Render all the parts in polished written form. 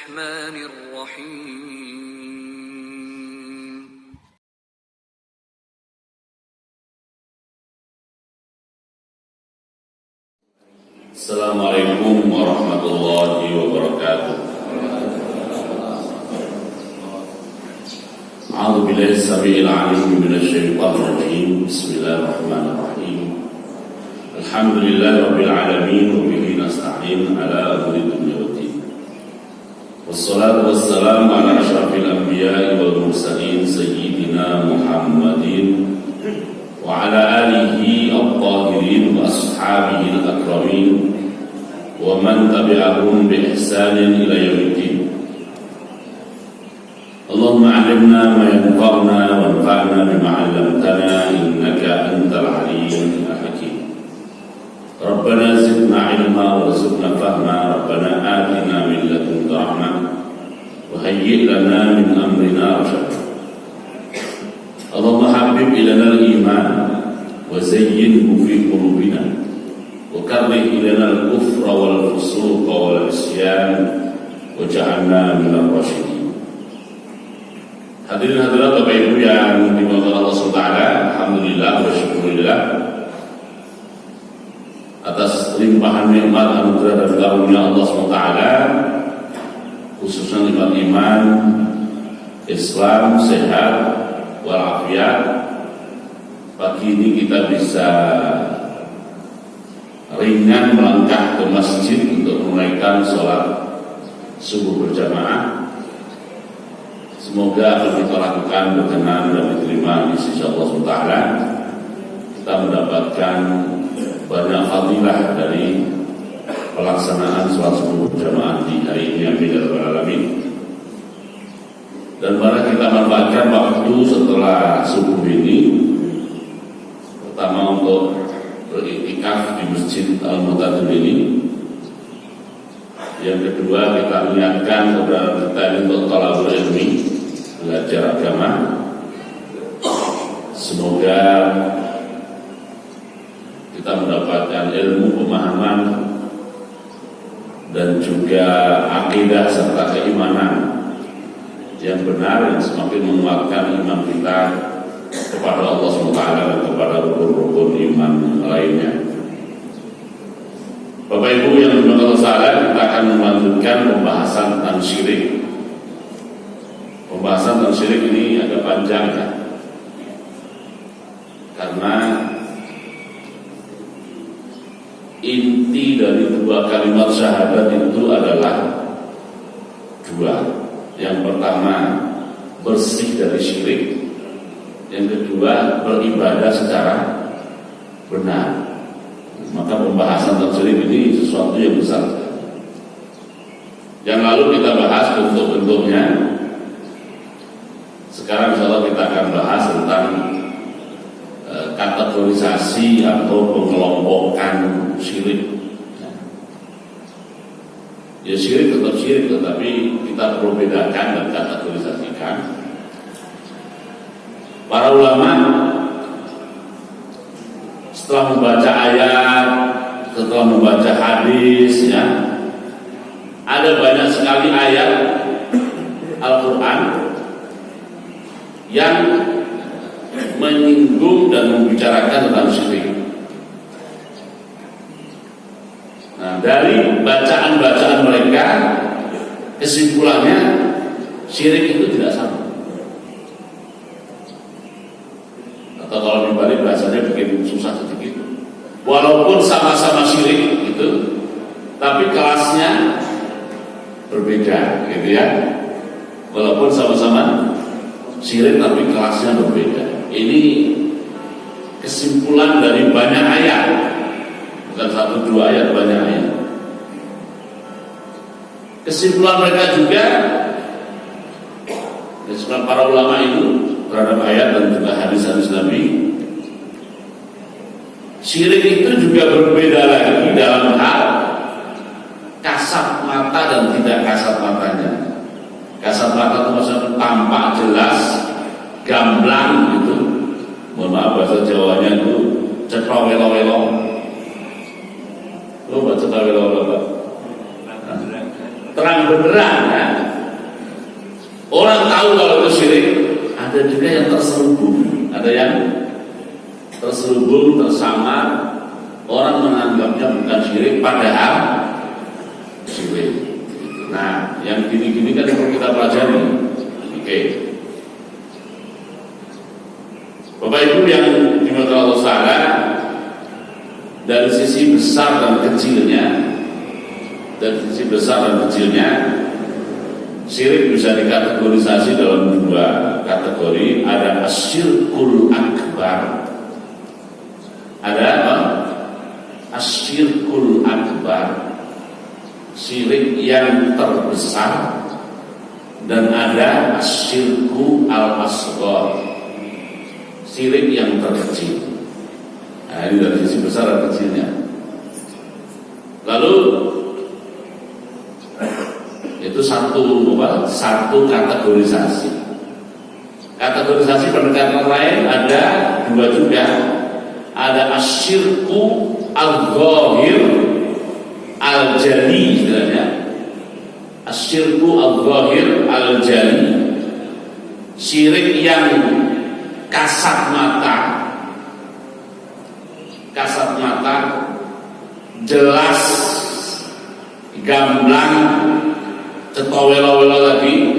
الرحمن الرحيم Assalamualaikum warahmatullahi wabarakatuh. A'udzu billahi as-sami'il 'alim minasy syaithanir rajim. Bismillahirrahmanirrahim. Alhamdulillahi rabbil alamin wa bihi nasta'in ala umuri dunya waddin. Wassalatu wassalamu ala asyrafil anbiya'i wal mursalin sayyidina Muhammadin wa ala alihi at-tahirin wa ashabihi al-akramin wa man tabi'ahum bi ihsanin ila yaumiddin. Allahumma 'allimna ma yanfa'una wanfa'na bima 'allamtana innaka antal 'alimul hakim. Rabbana zidna 'ilma warzuqna fahma. Rabbana atina min ladunka rahmah wa hayyi' lana min amrina rashada. Allahumma habib ilana al-iman wa zayyinhu fi qulubina wa karrih ilana al-kufra wal fusuqa wal isyan waj'alna minal rasyidin. Hadirin hadirat Bapak Ibu yang dimuliakan Allah SWT, alhamdulillah wa syukurillah atas limpahan nikmat anugerah dan karunia Allah SWT, khususnya nikmat iman, Islam, sehat walafiat. Pagi ini kita bisa ringan melangkah ke masjid untuk menunaikan sholat subuh berjamaah. Semoga apa yang kita lakukan berkenan dan diterima di sisi Allah SWT. Kita mendapatkan banyak fadilah dari pelaksanaan sholat subuh berjamaah di hari ini. Amin ya rabbal alamin. Dan mari kita manfaatkan waktu setelah subuh ini, pertama untuk beriktikaf di Masjid Al-Mu'tadim ini. Yang kedua, kita niatkan kepada kita ini untuk thalabul ilmi, belajar agama. Semoga kita mendapatkan ilmu, pemahaman, dan juga akidah serta keimanan yang benar, yang semakin menguatkan iman kita kepada Allah SWT dan kepada rukun-rukun iman lainnya. Bapak Ibu yang dimuliakan Allah, kita akan melanjutkan pembahasan tentang syirik. Pembahasan tentang syirik ini agak panjang ya, karena inti dari dua kalimat syahadat itu adalah dua. Yang pertama, bersih dari syirik. Yang kedua, beribadah secara benar. Maka pembahasan tentang syirik ini sesuatu yang besar. Yang lalu kita bahas bentuk-bentuknya. Sekarang insyaallah kita akan bahas tentang kategorisasi atau pengelompokan syirik. Ya, syirik tetap syirik, tetapi kita perlu bedakan dan kategorisasikan. Para ulama setelah membaca ayat, setelah membaca hadis, ya, ada banyak sekali ayat Al-Quran yang menyinggung dan membicarakan tentang syirik. Nah, dari bacaan-bacaan mereka, kesimpulannya syirik itu tidak sama. Atau kalau dibalik bahasanya bikin susah sedikit. Walaupun sama-sama syirik itu, tapi kelasnya berbeda, gitu ya. Walaupun sama-sama syirik, tapi kelasnya berbeda. Ini kesimpulan dari banyak ayat. Bukan satu dua ayat, banyak ayat. Kesimpulan mereka juga, kesimpulan para ulama itu terhadap ayat dan juga hadis-hadis Nabi, syirik itu juga berbeda lagi dalam hal kasat mata dan tidak kasat matanya. Kasat mata itu maksudnya tampak jelas, gamblang gitu. Mohon maaf bahasa Jawanya itu cetrowelo-welo. Lo baca cetrowelo-welo, Pak? Terang benderang, ya. tahu kalau itu syirik. Ada juga yang terselubung, ada yang terselubung, tersamar. Orang menganggapnya bukan syirik, padahal syirik. Nah, yang gini-gini kan perlu kita pelajari. Oke. Bapak Ibu yang dimuliakan Allah Ta'ala, dari sisi besar dan kecilnya, syirik bisa dikategorisasi dalam dua kategori. Ada asyirkul akbar. Ada apa? Asyirkul akbar, syirik yang terbesar, dan ada asyirku al-asghar, syirik yang terkecil. Nah, ini dari sisi besar dan kecilnya. Lalu itu satu kategorisasi. Kategorisasi pendekatan lain ada dua juga. Ada asyirku al-zahir al-jali, istilahnya asyirku al-zahir al-jali, syirik yang kasat mata, jelas, gamblang, cetowelo-welo tadi,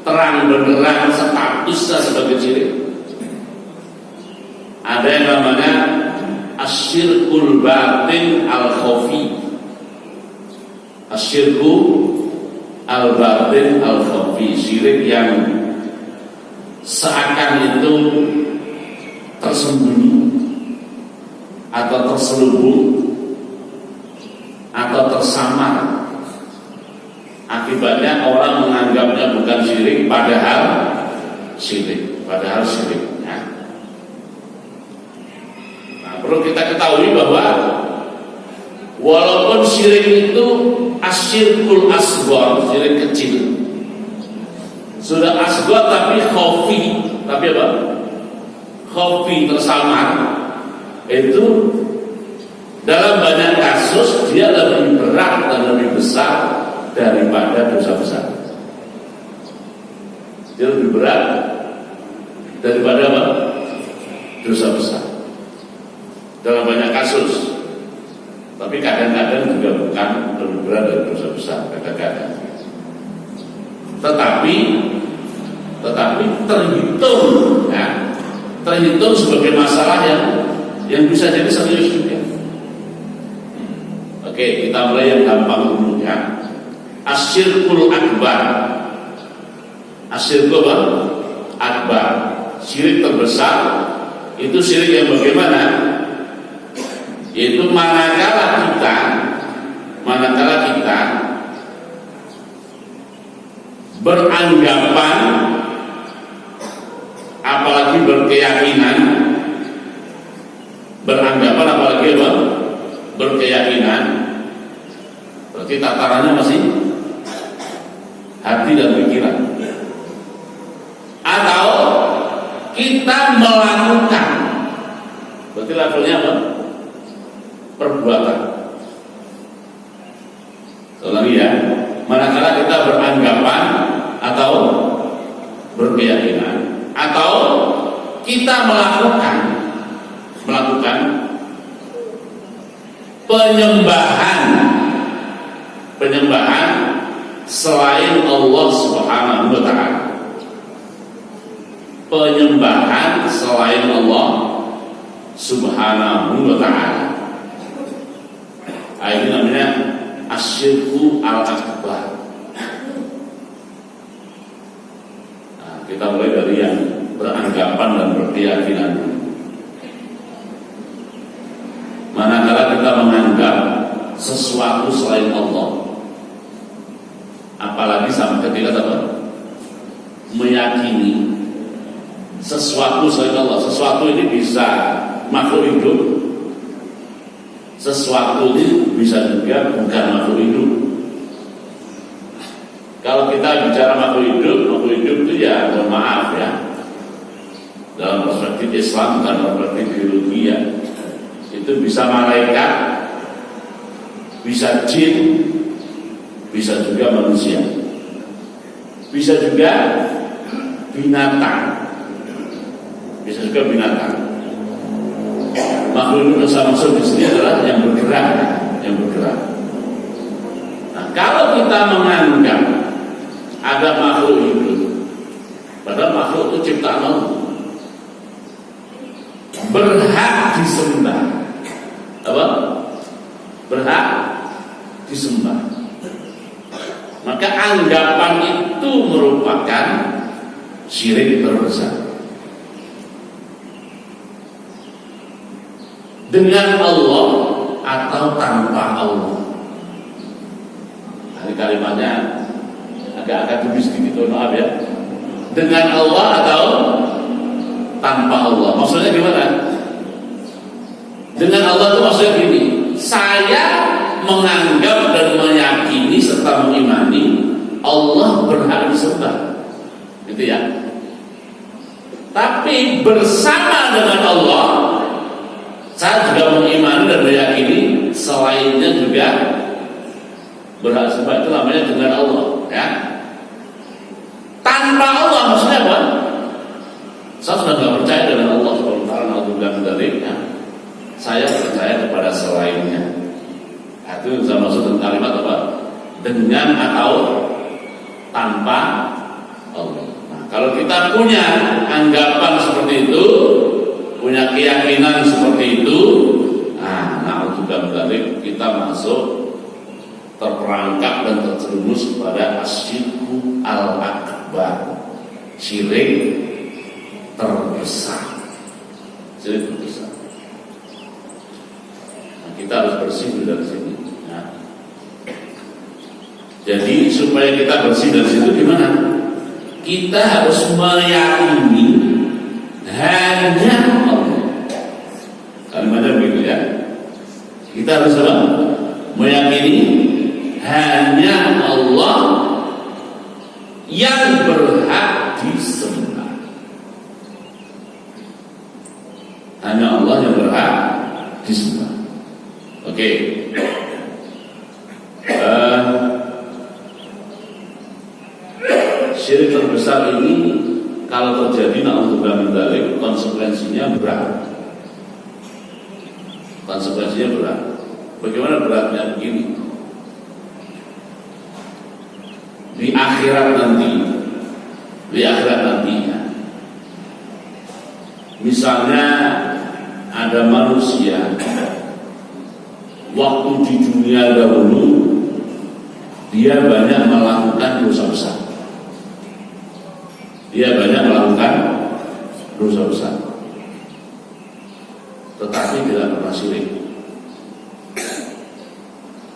terang benderang statusnya sebagai syirik. Ada yang namanya asyirkul batin al-khafi, asyirku al-batin al-khafi, syirik yang seakan itu tersembunyi atau terselubung atau tersamar. Akibatnya orang menganggapnya bukan syirik, padahal syirik. Ya. Nah, perlu kita ketahui bahwa walaupun syirik itu asyirkul asghar, syirik kecil, sudah asghar tapi khafi, tapi apa? Khafi, tersamar. Itu dalam banyak kasus dia lebih berat dan lebih besar daripada dosa besar. Dia lebih berat daripada apa? Dosa besar. Dalam banyak kasus. Tapi kadang-kadang juga bukan lebih berat dari dosa besar, kadang-kadang. Tetapi terhitung, ya, terhitung sebagai masalah yang bisa jadi serius juga. Oke, kita mulai yang gampang dulu, ya. Asyirkul akbar. Asyirkul akbar, syirik terbesar. Itu syirik yang bagaimana? Yaitu manakala kita beranggapan, apalagi berkeyakinan, berkeyakinan, berarti tatarannya masih hati dan pikiran. Atau kita melakukan, berarti levelnya apa? Perbuatan. Lagi ya, manakala kita beranggapan atau berkeyakinan, atau kita melakukan penyembahan selain Allah Subhanahu wa ta'ala. Penyembahan selain Allah Subhanahu wa ta'ala. Ini namanya asyirku al-akbar. Nah, kita mulai dari yang beranggapan dan berkeyakinan. Manakala kita menganggap sesuatu selain Allah, apalagi sampai ketika meyakini sesuatu selain Allah. Sesuatu ini bisa makhluk hidup, sesuatu ini bisa juga bukan makhluk hidup. Kalau kita bicara makhluk hidup itu ya, mohon maaf ya, dalam perspektif Islam, bukan perspektif biologi ya, itu bisa malaikat, bisa jin, bisa juga manusia, bisa juga binatang, bisa juga binatang. Makhluk itu maksud di sini adalah yang bergerak, yang bergerak. Nah, kalau kita menganggap ada makhluk hidup, padahal makhluk itu ciptaan Allah, berhak disembah, apa? Berhak disembah. Maka anggapan itu merupakan syirik terbesar. Dengan Allah atau tanpa Allah. Ini kalimatnya agak akademis sedikit, maaf ya. Dengan Allah atau tanpa Allah. Maksudnya gimana? Dengan Allah itu maksudnya gini, saya menganggap dan meyakini serta mengimani Allah berhak disembah, gitu ya. Tapi bersama dengan Allah, saya juga mengimani dan meyakini selainnya juga berhak disembah. Itu namanya dengan Allah, ya. Tanpa Allah maksudnya apa? Saya sudah tidak percaya dengan Allah SWT. Ya. Saya percaya kepada selainnya. Itu saya maksud dengan kalimat apa? Dengan atau tanpa Allah. Nah, kalau kita punya anggapan seperti itu, punya keyakinan seperti itu, nah juga berarti kita masuk terperangkap dan terjerumus kepada asyirku al-akbar, syirik terbesar, syirik terbesar. Nah, kita harus bersih dari sini. Nah, jadi supaya kita bersih dari situ gimana? Kita harus meyakini hanya Allah. Kalimatnya begitu ya. Kita harus apa? Meyakini hanya Allah yang berhak disembah. Hanya Allah yang berhak disembah. Oke. Syirik terbesar ini kalau terjadi na'udzubillah min dzalik, konsekuensinya berat. Konsekuensinya berat. Bagaimana beratnya? Begini. Di akhirat nantinya, misalnya ada manusia waktu di dunia dahulu dia banyak melakukan dosa besar. Dia banyak melakukan dosa besar, tetapi tidak pernah syirik.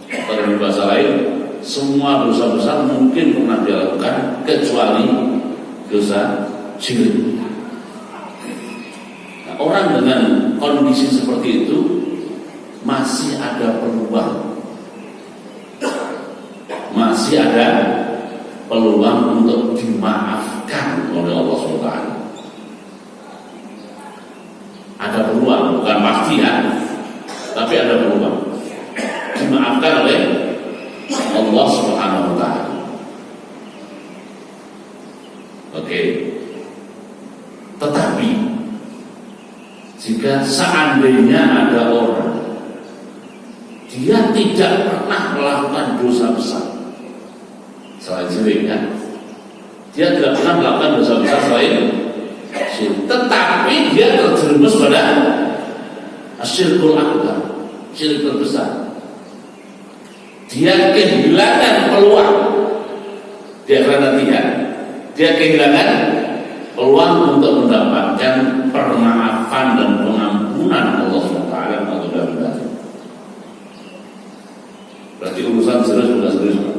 Pada bahasa lain, semua dosa besar mungkin pernah dilakukan kecuali dosa syirik. Nah, orang dengan kondisi seperti itu masih ada peluang, masih ada peluang untuk dimaafkan oleh Allah SWT. Ada peluang, bukan pasti ya, tapi ada peluang dimaafkan oleh Allah SWT. Oke. Tetapi jika seandainya ada orang dia tidak pernah melakukan dosa besar selain syirik, ya, dia tidak pernah melakukan dosa besar selain syirik, tetapi dia terjerumus pada asyirkul akbar, syirik terbesar. Dia kehilangan peluang di akhirat nantinya. Dia kehilangan peluang untuk mendapatkan permaafan dan pengampunan Allah SWT. Berarti urusan serius sudah serius, Pak.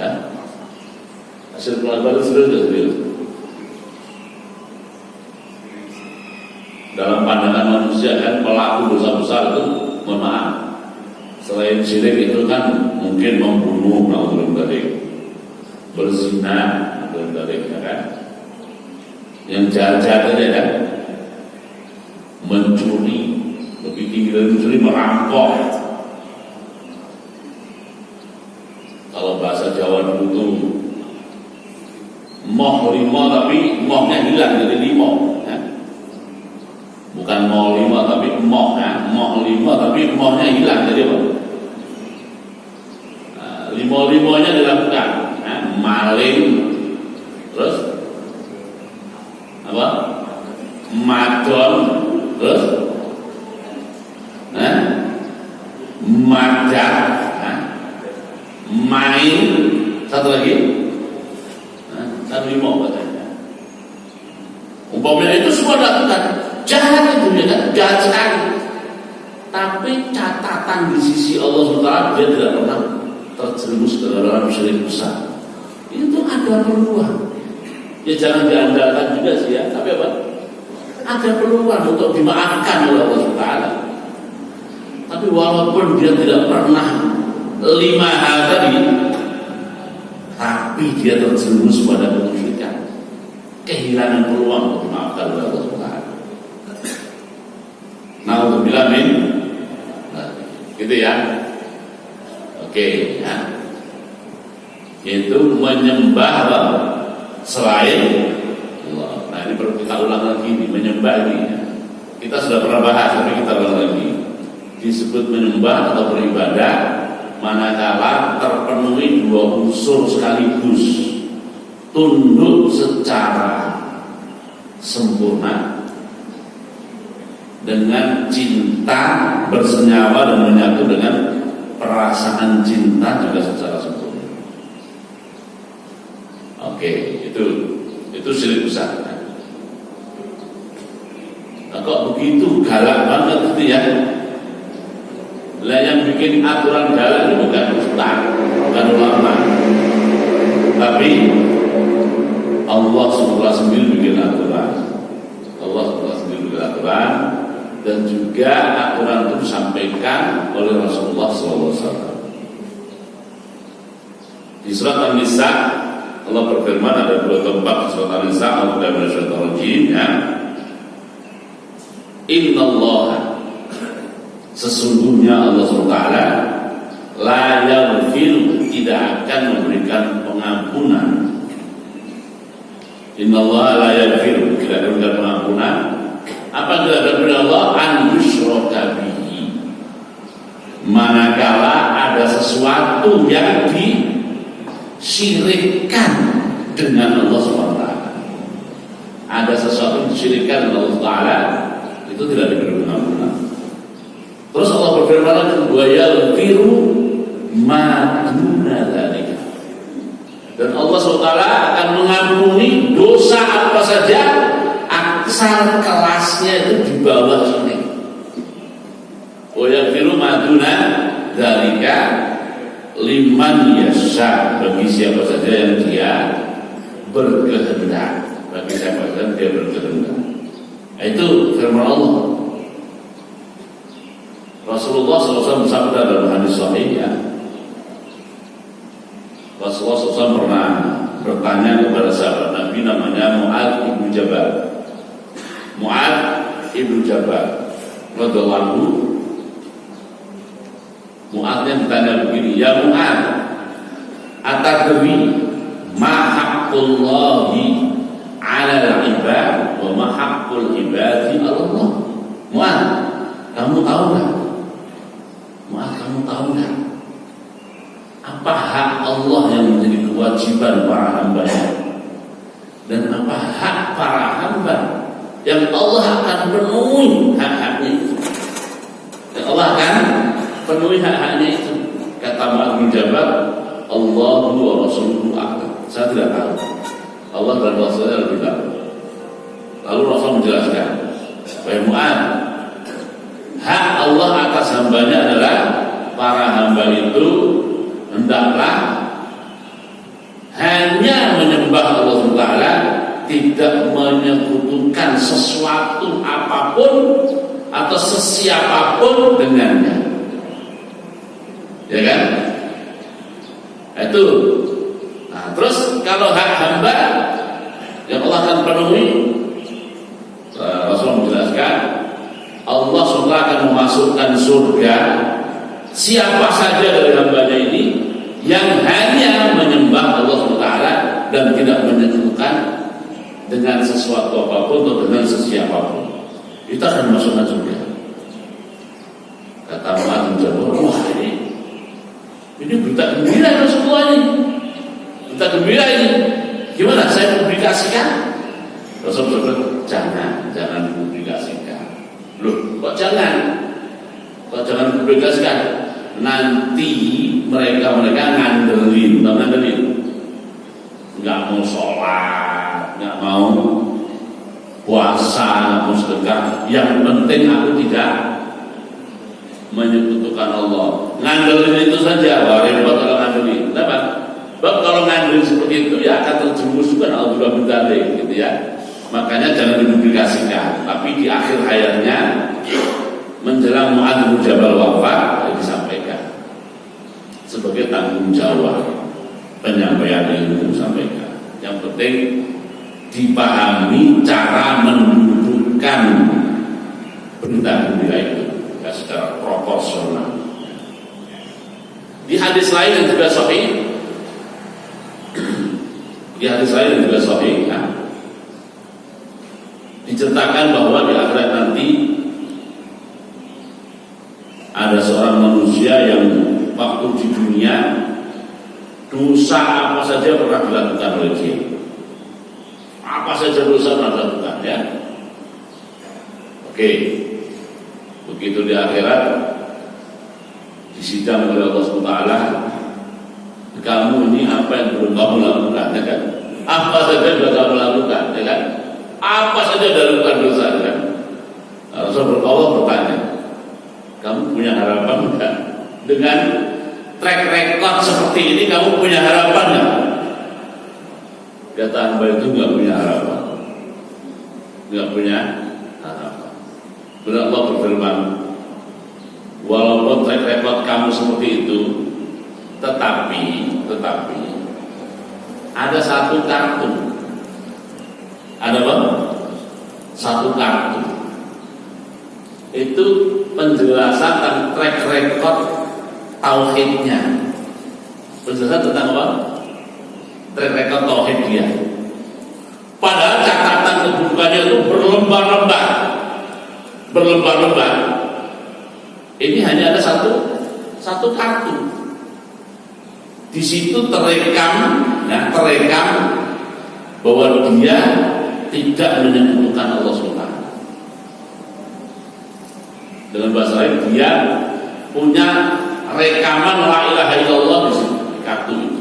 Ya? Hasil pelajaran serius sudah serius. Dalam pandangan manusia kan pelaku dosa besar itu, mohon maaf, selain syirik itu kan mungkin membunuh, berzina, ya kan? Yang jahat-jahat aja kan? Mencuri, lebih tinggi dari mencuri, merampok. Kalau bahasa Jawa dulu tuh moh lima tapi mohnya hilang jadi limo ya. Bukan mau lima tapi moh ya. Moh lima tapi mohnya hilang jadi apa? Limo-limonya dilakukan ya. Maling, terus apa? Madon, terus madak, main, satu lagi, satu limo katanya. Umpamanya itu semua dilakukan, jahat itu ya kan, jahat sekali. Tapi catatan di sisi Allah SWT dia tidak pernah terjerumus ke dalam syirik besar. Itu ada peluang. Ya jangan diandalkan juga sih ya, tapi apa? Ada peluang untuk dimaafkan oleh Allah SWT. Tapi walaupun dia tidak pernah 5 hal tadi, tapi dia terjerumus pada kemusyrikan, kehilangan peluang untuk dimaafkan oleh Allah SWT. Nah untuk bilamin, gitu ya. Oke, ya. Itu menyembah selain Allah. Nah ini perlu kita ulang lagi nih, menyembah ini ya. Kita sudah pernah bahas, tapi kita ulang lagi. Disebut menyembah atau beribadah manakala terpenuhi 2 unsur sekaligus, tunduk secara sempurna dengan cinta bersenyawa dan menyatu dengan perasaan cinta juga secara sempurna. Oke, itu syirik besar. Nah, kok begitu galak banget itu ya? Lah yang bikin aturan galak ini bukan ustaz, bukan ulama, tapi Allah sendiri bikin aturan. Allah sendiri bikin aturan, dan juga aturan itu disampaikan oleh Rasulullah SAW. Di surat An-Nisa Allah berfirman, ada 2 tempat di surat An-Nisa, ya. Innallaha, sesungguhnya Allah SWT la yaghfir, tidak akan memberikan pengampunan. Innallaha la yaghfir, tidak akan memberikan pengampunan. Apa yang tidak ada Allah? An yushraka bihi, manakala ada sesuatu yang disyirikkan dengan Allah SWT. Ada sesuatu yang disyirikkan dengan Allah SWT, itu tidak diberi pengampunan. Terus Allah berfirman, wa yaghfiru ma duna dzalika, dan Allah SWT akan mengampuni dosa apa saja asal kelasnya itu di bawah sini. Wa yaghfiru ma duna dzalika liman yasha, bagi siapa saja yang dia berkehendak, bagi siapa saja dia berkehendak. Itu firman Allah. Rasulullah SAW bersabda dalam hadis sahih ya. Rasulullah SAW pernah bertanya kepada sahabat Nabi namanya Mu'adz ibnu Jabal. Mu'adz ibnu Jabal radhiyallahu anhu. Mu'adznya ditanya begini, ya Mu'adz, atadri ma haqqullahi 'alal ibad wa ma haqqul ibadi 'ala Allah? Mu'adz, kamu tahu enggak? Mu'adz, kamu tahu enggak apa hak Allah yang menjadi kewajiban para hambanya, dan apa hak para hamba yang Allah akan penuhi hak-haknya itu? Dan Allah akan penuhi hak-haknya itu. Kata Mu'adz bin Jabal, Allahu wa Rasuluhu a'lam. Saya tidak tahu, Allah dan Rasulnya lebih tahu. Lalu Rasul menjelaskan, wahai Mu'adz, hak Allah atas hambanya adalah para hamba itu hendaklah hanya menyembah Allah Ta'ala, tidak menyekutukan sesuatu apapun atau sesiapapun dengannya. Ya kan? Itu. Nah, terus kalau hak hamba yang Allah akan penuhi, Rasul menjelaskan, Allah SWT akan memasukkan surga siapa saja dari hambanya ini yang hanya menyembah Allah SWT dan tidak menyekutukan dengan sesuatu apapun atau dengan sesiapapun, itu akan masuk surga. Kata Mu'adz bin Jabal, wah ini berita gembira Rasulullah ini. Berita gembira ini. Gimana saya publikasikan? Rasulullah jangan publikasikan. Loh, kok jangan publikasikan? Nanti mereka ngandelin, nggak mau sholat, nggak mau puasa, nggak mau sedekah. Yang penting aku tidak menyekutukan Allah. Ngandelin itu saja, repot kalau ngandelin. Kenapa? Sebab kalau ngandelin seperti itu ya akan terjerumus juga Allah berdalik, gitu ya. Makanya jangan dipublikasikan. Tapi di akhir hayatnya menjelang Mu'adz bin Jabal wafat disampaikan sebagai tanggung jawab penyampaian ilmu sampaikan. Yang penting dipahami cara mendudukkan berita gembira itu secara proporsional. Di hadis lain yang juga sahih, diceritakan bahwa di akhirat nanti ada seorang manusia yang waktu di dunia dosa apa saja pernah dilakukan oleh dia. Apa saja dosa pernah dilakukan, ya. Oke. Begitu di akhirat disidang oleh Allah SWT, kamu ini apa yang belum kamu lakukan, ya kan? Apa saja sudah kamu lakukan, ya kan? Apa saja sudah lakukan dosa, ya kan? Allah bertanya, kamu punya harapan enggak? Dengan track record seperti ini, kamu punya harapan enggak? Kata hamba itu enggak punya harapan. Enggak punya harapan. Benar Allah berfirman, walaupun track record kamu seperti itu, tetapi ada satu kartu. Ada apa? Satu kartu. Itu penjelasan tentang track record tauhidnya. Penjelasan tentang apa? Track record tauhid dia. Padahal catatan keburukannya itu berlembar-lembar. Ini hanya ada satu kartu. Di situ terekam bahwa dia tidak menyekutukan Allah SWT. Dengan bahasa lain, dia punya rekaman la ilaha illallah di kartu itu.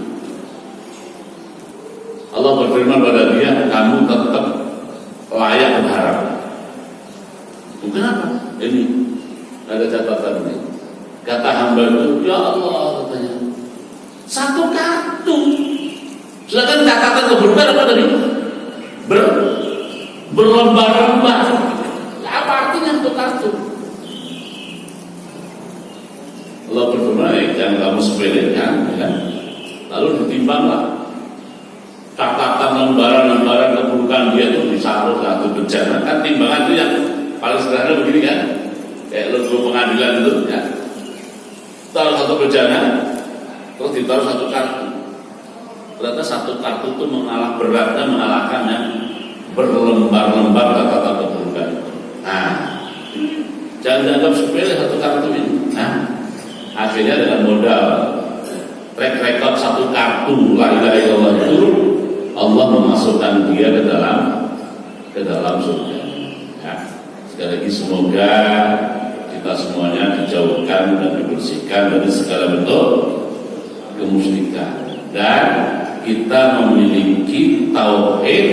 Allah berfirman pada dia, kamu tetap layak berharap. Kenapa? Ini ada catatan ini. Kata hamba itu, ya Allah, katanya, satu kartu. Sedangkan catatan keburukan apa tadi? Berlembar-lembar. Apa artinya untuk kartu? Allah berfirman, jangan kamu sepelekan, ya. Lalu ditimbanglah catatan lembaran-lembaran keburukan dia itu disaruh satu bejana. Kan timbangan itu yang paling sederhana begini kan, kayak logo pengadilan itu, ya. Taruh satu bejana, terus ditaruh satu kartu. Ternyata satu kartu itu mengalahkan yang berlembar-lembar catatan keburukan. Nah, jangan dianggap sepele satu kartu ini. Nah, akhirnya dengan modal track record satu kartu la ilaha illallah itu, Allah memasukkan dia ke dalam surga. Ya. Sekali lagi semoga kita semuanya dijauhkan dan dibersihkan dari segala bentuk kemusyrikan dan kita memiliki tauhid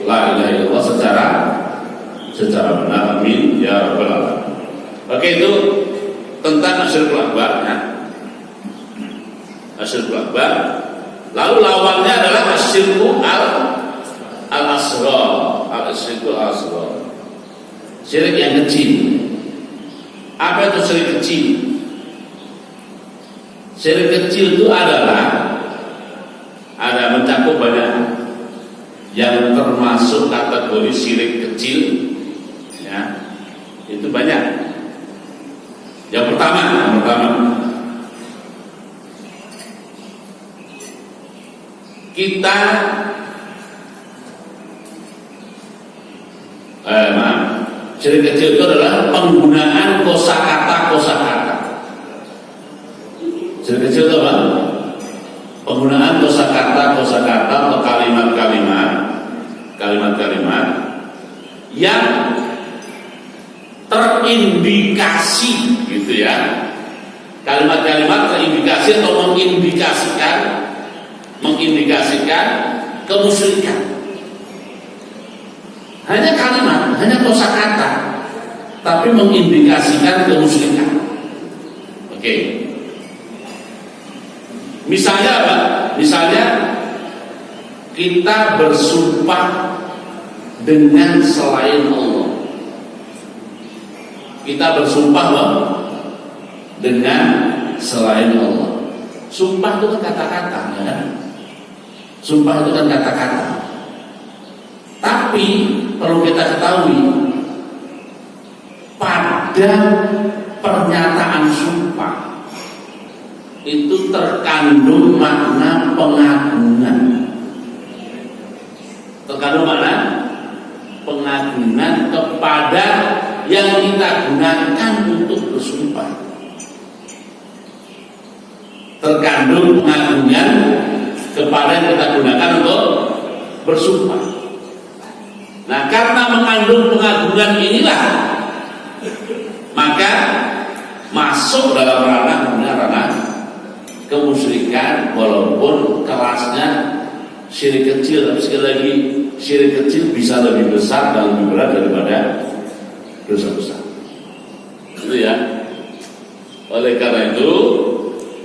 la ilaha illallah secara benar. Amin ya rabbal alamin. Oke, itu tentang asyirkul akbar, ya. Asyirkul akbar. Lalu lawannya adalah asyirku al-asghar. Asyirku al-asghar. Syirik yang kecil. Apa itu syirik kecil? Syirik kecil itu adalah ada mencakup banyak. Yang termasuk kategori syirik kecil, ya, itu banyak. Yang pertama kita Syirik kecil itu adalah penggunaan kosakata. Syirik kecil itu apa? Penggunaan kosakata atau kalimat-kalimat yang terindikasi, gitu ya. Kalimat-kalimat terindikasi atau mengindikasikan kemusyrikan. Hanya kalimat, hanya kosakata, tapi mengindikasikan kemusyrikan. Oke. Misalnya apa? Misalnya kita bersumpah dengan selain Allah. Kita bersumpah apa? Dengan selain Allah. Sumpah itu kan kata-kata, ya kan? Sumpah itu kan kata-kata. Tapi perlu kita ketahui, pada pernyataan sumpah itu terkandung makna pengagungan. Terkandung makna pengagungan kepada yang kita gunakan untuk bersumpah. Terkandung pengagungan kepada yang kita gunakan untuk bersumpah. Nah, karena mengandung pengagungan inilah, maka masuk dalam ranah kemusyrikan, walaupun kelasnya syirik kecil. Tapi sekali lagi, syirik kecil bisa lebih besar dan lebih berat daripada dosa besar. Itu ya. Oleh karena itu,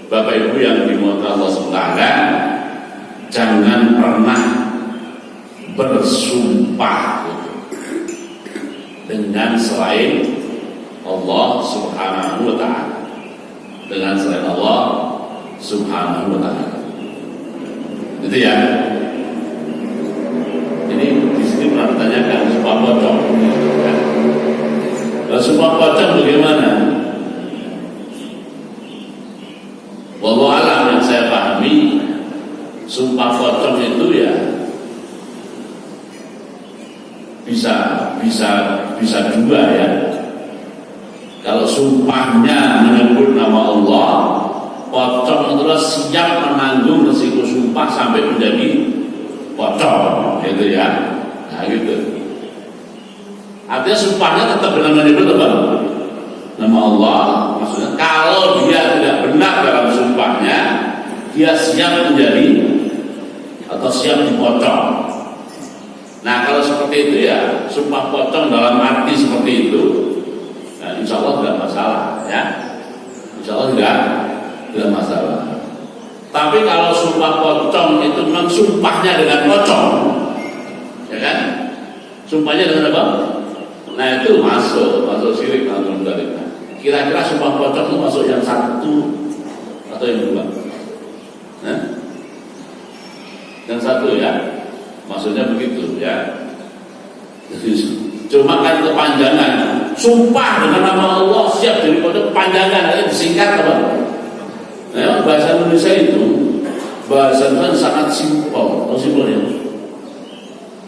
Bapak Ibu yang dimuliakan Allah SWT, jangan pernah bersumpah dengan selain Allah Subhanahu wa ta'ala. Dengan selain Allah Subhanahu wa ta'ala. Itu ya. Ini di sini pernah ditanyakan sumpah pocong. Kalau sumpah pocong bagaimana? Wallahu a'lam, yang saya pahami, sumpah pocong itu ya bisa dua ya. Kalau sumpahnya menyebut nama Allah, pocong itulah siap menanggung risiko sumpah sampai menjadi pocong, gitu ya. Nah gitu. Artinya sumpahnya tetap benar menyebut apa? Nama Allah. Maksudnya kalau dia tidak benar dalam sumpahnya, dia siap menjadi atau siap dipocong. Nah kalau seperti itu ya, sumpah pocong dalam arti seperti itu, nah, insya Allah tidak masalah ya. Insya Allah tidak masalah. Tapi kalau sumpah pocong itu memang sumpahnya dengan pocong, ya kan? Sumpahnya dengan apa? Nah itu masuk syirik atau tidak. Kira-kira sumpah pocong itu masuk yang satu atau yang dua? Nah? Yang satu ya, maksudnya begitu ya. Cuma kan kepanjangan, sumpah dengan nama Allah siap jadi pocong, panjangan aja disingkat apa? Nah, bahasa Indonesia itu bahasa kan sangat simpel, simpelnya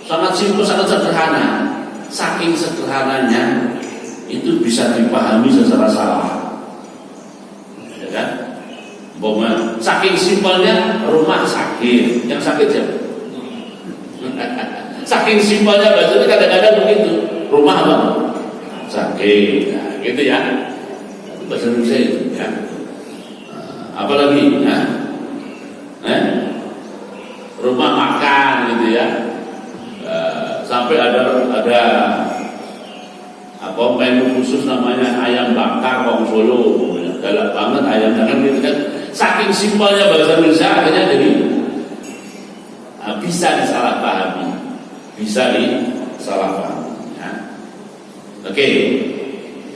sangat simpel, sangat sederhana. Saking sederhananya itu bisa dipahami secara salah, ya kan? Saking simpelnya rumah sakit, yang sakit siapa? Saking simpelnya bahasanya kadang-kadang begitu, rumah apa? Sakit, nah, gitu ya. Itu bahasa Indonesia itu ya. Apalagi ya? Rumah makan gitu ya. Sampai ada apa menu khusus namanya ayam bakar Wong Solo, galak banget ayam bakar gitu kan. Saking simpelnya bahasa Indonesia akhirnya jadi bisa disalahpahami, ya. Oke.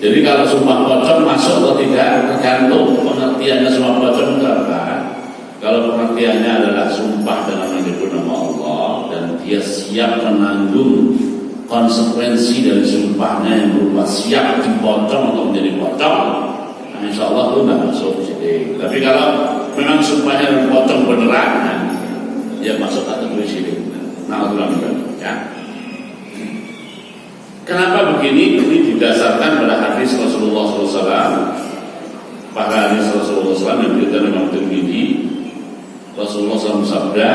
Jadi kalau sumpah pocong masuk atau tidak tergantung pengertiannya. Sumpah pocong itu apa? Kalau pengertiannya adalah sumpah dengan menyebut nama Allah dan dia siap menanggung konsekuensi dari sumpahnya yang berupa siap dipocong atau menjadi pocong, nah insya Allah itu tidak masuk syirik. Tapi kalau memang sumpahnya dipocong beneran, nah, ya masuk kategori syirik. Nah, ulang ya. Kenapa begini? Ini didasarkan pada hadis Rasulullah SAW. Pada hadis Rasulullah SAW yang diberikan Imam Tirmidzi, Rasulullah SAW bersabda,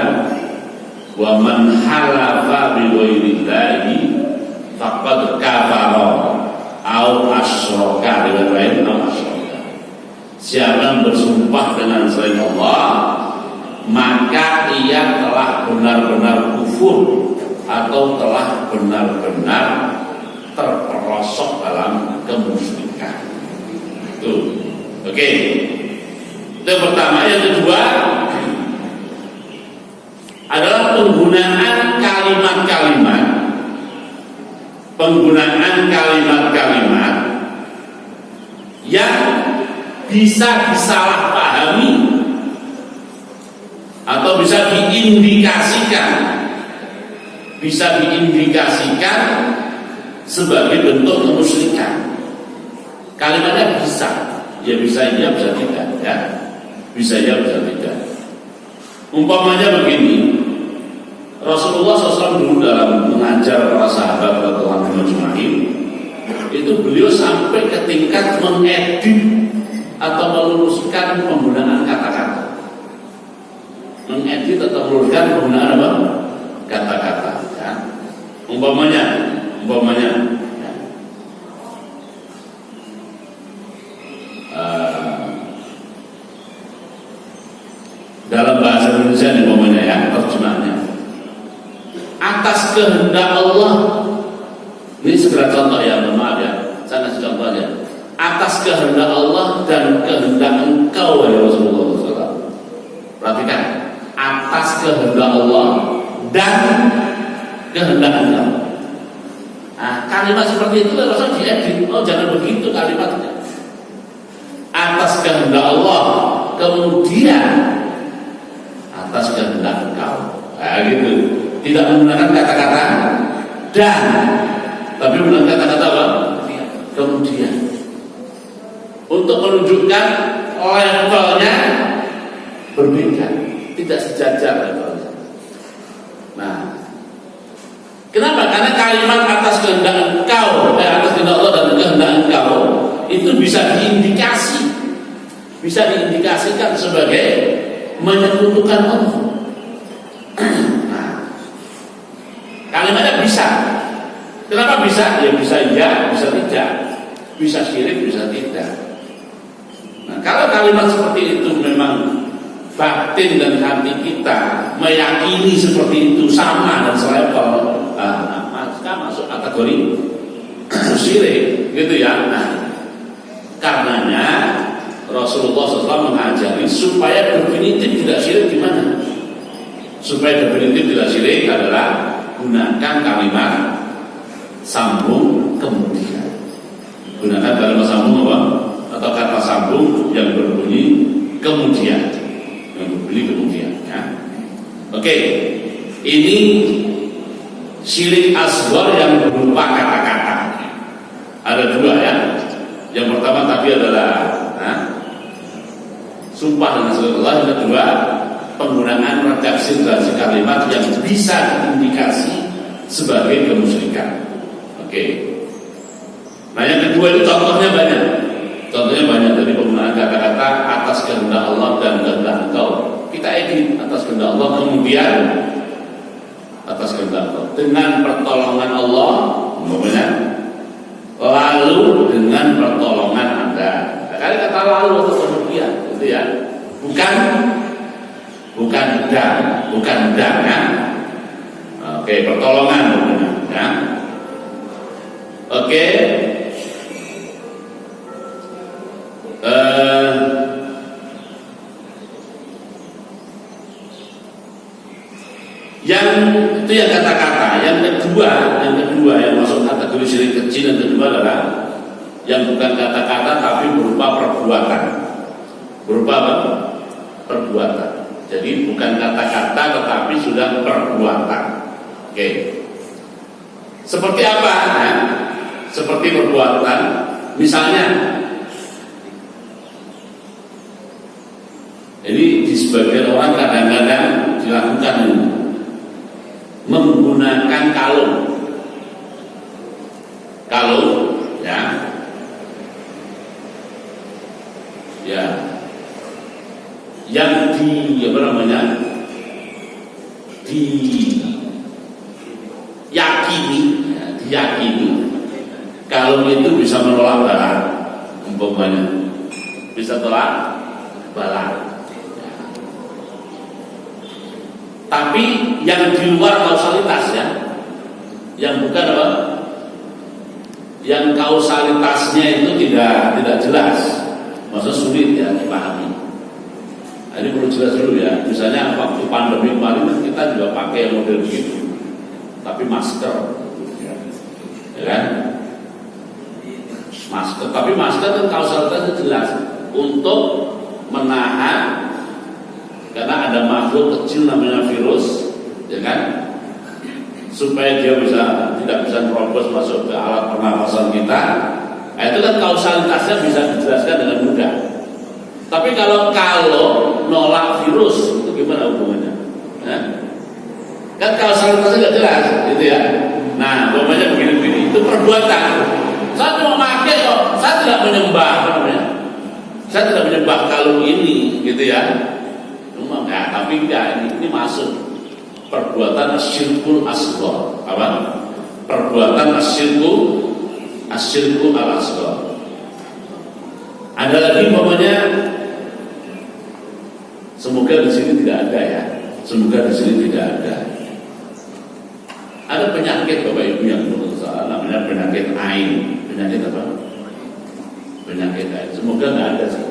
"Wa man halafa bi ghairillahi faqad kafara au asyraka." Dengan lain au asyraka. Siapa yang bersumpah dengan selain Allah, maka ia telah benar-benar kufur atau telah benar-benar terperosok dalam kemusyrikan. Itu. Oke. Itu yang pertama. Yang kedua adalah penggunaan kalimat-kalimat yang bisa disalahpahami atau bisa diindikasikan sebagai bentuk kemusyrikan. Kalimatnya bisa iya, bisa tidak, ya. Bisa iya, bisa tidak. Umpamanya begini, Rasulullah SAW dulu dalam mengajar para sahabat radhiyallahu anhum, itu beliau sampai ke tingkat mengedit atau meluruskan penggunaan kata-kata. Mengedit atau meluruskan penggunaan apa? Kata-kata. Ya. Umpamanya. Ya. Dalam bahasa Indonesia ini umpamanya ya, terjemahnya. Atas kehendak Allah. Ini segera contoh ya, maaf ya. Saya kasih contoh aja. Atas kehendak Allah dan kehendak engkau ya Rasulullah SAW. Perhatikan, atas kehendak Allah dan kehendak engkau. Nah, kalimat seperti itu harusnya diedit. Oh, jangan begitu kalimatnya. Atas kehendak Allah, kemudian atas kehendak engkau. Nah, gitu. Tidak menggunakan kata-kata dan, tapi menggunakan kata-kata apa? Kemudian. Untuk menunjukkan levelnya berbeda, tidak sejajar levelnya. Nah, kenapa? Karena kalimat atas kehendak engkau, atas kehendak Allah dan kehendak engkau itu bisa diindikasikan sebagai menyekutukan Allah. Nah, kalimatnya bisa. Kenapa bisa? Ya bisa iya, bisa tidak. Bisa syirik, bisa tidak. Nah, kalau kalimat seperti itu memang batin dan hati kita meyakini seperti itu sama dan selevel, maka masuk kategori syirik, gitu ya. Nah, karenanya Rasulullah SAW mengajari supaya definitif tidak syirik gimana? Supaya definitif tidak syirik adalah gunakan kalimat sambung kemudian. Gunakan kalimat sambung apa? Atau kata sambung yang berbunyi kemudian, ya. Oke, ini syirik asghar yang berupa kata-kata. Ada dua ya. Yang pertama tadi adalah sumpah dengan selain Allah. Yang kedua, penggunaan redaksi kalimat yang bisa diindikasi sebagai kemusyrikan. Oke. Nah, yang kedua itu contohnya banyak. Dari penggunaan kata-kata atas kehendak Allah dan kehendak engkau. Kita edit atas kehendak Allah, kemudian atas kehendak Allah dengan pertolongan Allah, umpamanya, lalu dengan pertolongan Anda. Kali kata lalu atau kemudian, gitu ya. Bukan dan ya. Oke, pertolongan ya. Oke. Yang itu yang kata-kata. Yang kedua yang masuk kategori syirik kecil, yang kedua adalah yang bukan kata-kata tapi berupa perbuatan. Berupa apa? Perbuatan. Jadi bukan kata-kata tetapi sudah perbuatan. Oke. Seperti apa? Nah, seperti perbuatan. Misalnya, ini di sebagian orang kadang-kadang dilakukan ini, menggunakan kalung. yang diyakini kalau itu bisa menolak bala, umpamanya bisa tolak bala. Tapi yang di luar kausalitas ya, yang bukan apa, yang kausalitasnya itu tidak jelas, maksudnya sulit ya dipahami. Nah, ini perlu jelas dulu ya. Misalnya waktu pandemi kemarin kita juga pakai model begitu, tapi masker, ya kan? Masker, tapi masker kan kausalitasnya jelas untuk menahan, karena ada makhluk kecil namanya virus, ya kan? Supaya dia tidak bisa terobos masuk ke alat pernafasan kita. Nah, itu kan kausalitasnya bisa dijelaskan dengan mudah. Tapi kalau nolak virus itu gimana hubungannya? Kan kausalitasnya nggak jelas, gitu ya. Nah, umpamanya begini-begini, itu perbuatan. Saya cuma pakai kok, saya tidak menyembah, saya tidak menyembah kalung ini, gitu ya. Nah, tapi enggak, ini masuk perbuatan asyirkul asghar. Apa? Perbuatan asyirku al-asghar. Ada lagi umpamanya, semoga di sini tidak ada ya. Semoga di sini tidak ada. Ada penyakit Bapak Ibu yang menurut saya namanya penyakit ain. Penyakit apa? Penyakit ain. Semoga nggak ada sih.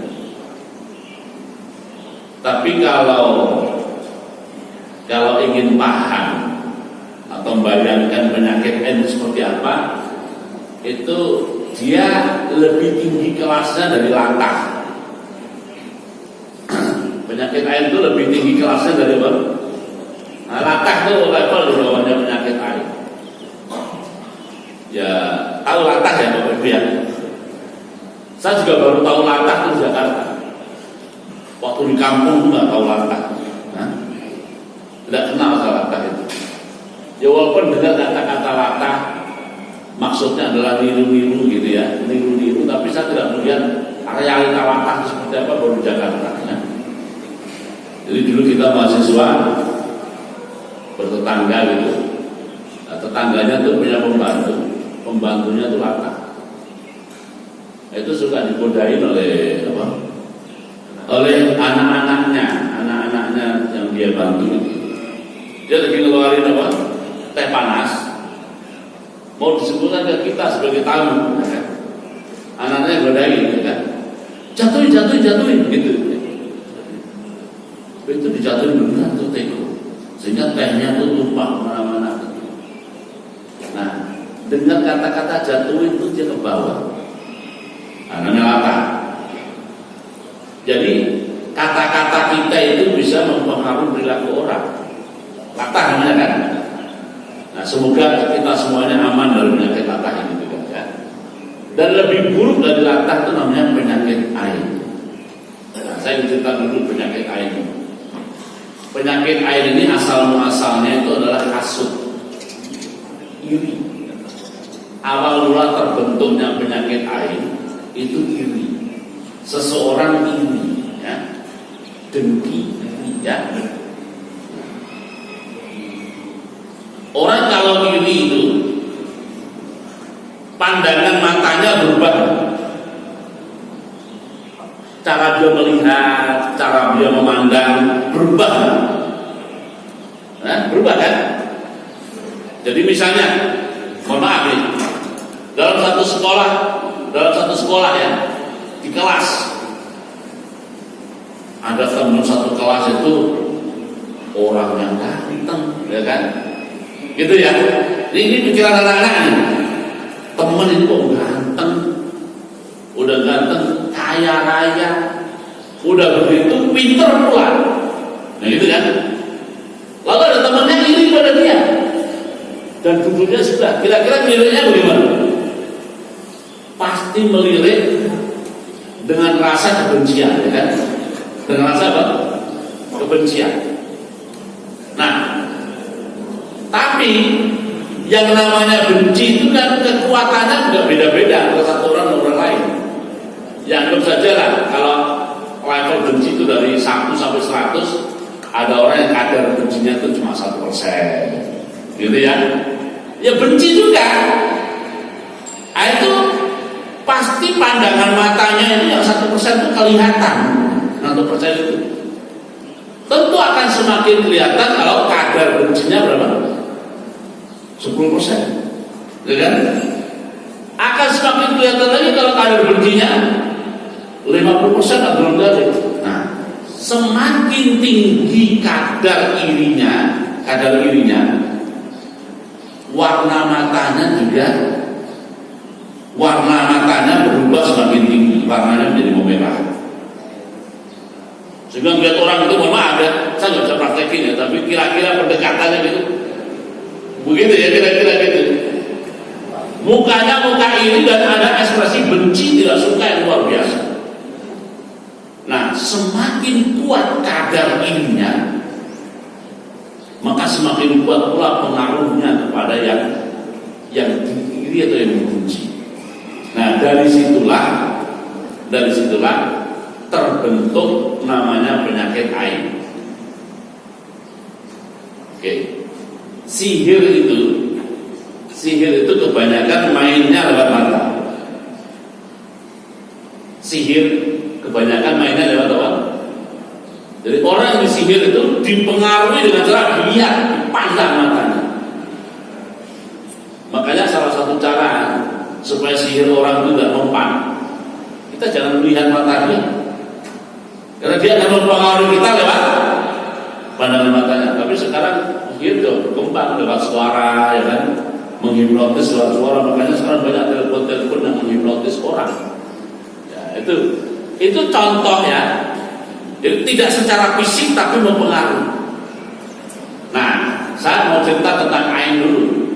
Tapi kalau ingin paham atau membayangkan penyakit ain seperti apa, itu dia lebih tinggi kelasnya dari latah. Penyakit ain itu lebih tinggi kelasnya dari apa? Nah, latah itu level di bawahnya penyakit ain. Ya, tahu latah ya Bapak Ibu ya. Saya juga baru tahu latah di Jakarta. Waktu di kampung nggak tahu latah. Tidak kenal latah itu. Ya walaupun dengar kata-kata latah, maksudnya adalah niru-niru gitu ya, niru-niru. Tapi saya tidak melihat realita latah seperti apa baru di Jakarta. Ya. Jadi dulu kita mahasiswa bertetangga gitu. Nah, tetangganya tuh punya pembantunya tuh latah. Itu suka digodain oleh apa? Oleh anak-anaknya yang dia bantu itu. Dia lagi ngeluarin apa? Teh panas. Mau disebutkan ke kita sebagai tamu, ya kan? Anaknya godain, ya kan? Jatuhin gitu. Itu dijatuhin beneran tuh teko, sehingga tehnya tuh tumpah mana-mana. Nah, dengan kata-kata jatuhin itu dia ke bawah. Namanya latah. Jadi kata-kata kita itu bisa mempengaruhi perilaku orang. Latah namanya kan. Nah, semoga kita semuanya aman dari penyakit latah ini juga ya. Dan lebih buruk dari latah itu namanya penyakit ain. Nah, saya cerita dulu penyakit ain. Penyakit ain ini asal-muasalnya itu adalah hasud, iri. Awal mula terbentuknya penyakit ain itu iri. Seseorang iri, ya, dengki, ya. Orang kalau iri itu pandangan matanya berubah, cara dia melihat, cara dia memandang berubah, berubah kan? Jadi misalnya, mohon maaf nih, dalam satu sekolah ya. Di kelas ada teman satu kelas itu orang yang ganteng, ya kan? Gitu ya. Ini pikiran anak-anak nih. Temen itu kok ganteng, udah ganteng, kaya raya, udah begitu pinter pula. Nah gitu kan? Lalu ada temannya iri pada dia, dan duduknya sudah. Kira-kira liriknya bagaimana? Pasti melirik dengan rasa kebencian, ya kan? Dengan rasa apa? Kebencian. Nah, tapi yang namanya benci itu kan kekuatannya juga beda-beda antara satu orang dan orang lain. Ya anggap saja lah kalau level benci itu dari 1 sampai Ada orang yang kadar bencinya itu cuma 1%, gitu ya. Ya benci juga. Nah, itu pasti pandangan matanya itu yang 1% itu kelihatan. 1% itu tentu akan semakin kelihatan kalau kadar bencinya berapa? 10%, ya kan? Akan semakin kelihatan lagi kalau kadar bencinya 50% atau belum ada. Nah, semakin tinggi kadar irinya, warna matanya berubah semakin tinggi, warnanya menjadi memerah. Sehingga melihat orang itu memang ada, saya nggak bisa praktekin ya, tapi kira-kira pendekatannya gitu, begitu ya, kira-kira gitu. Mukanya muka iri dan ada ekspresi benci, tidak suka yang luar biasa. Nah, semakin kuat kadar irinya, maka semakin kuat pula pengaruhnya kepada yang iri atau yang membenci. Nah, dari situlah terbentuk namanya penyakit ain. Oke. Sihir itu kebanyakan mainnya lewat mata. Sihir kebanyakan mainnya lewat apa? Jadi orang yang disihir itu dipengaruhi dengan cara dilihat, dipandang matanya. Makanya salah satu cara supaya sihir orang itu tidak mempan, kita jangan melihat mata dia, karena dia akan mempengaruhi kita lewat pandangan matanya. Tapi sekarang sihir sudah berkembang lewat suara, ya kan, menghipnotis lewat suara. Makanya sekarang banyak telepon yang menghipnotis orang. Ya, itu contoh ya. Jadi tidak secara fisik tapi mempengaruhi. Nah, saya mau cerita tentang ain dulu.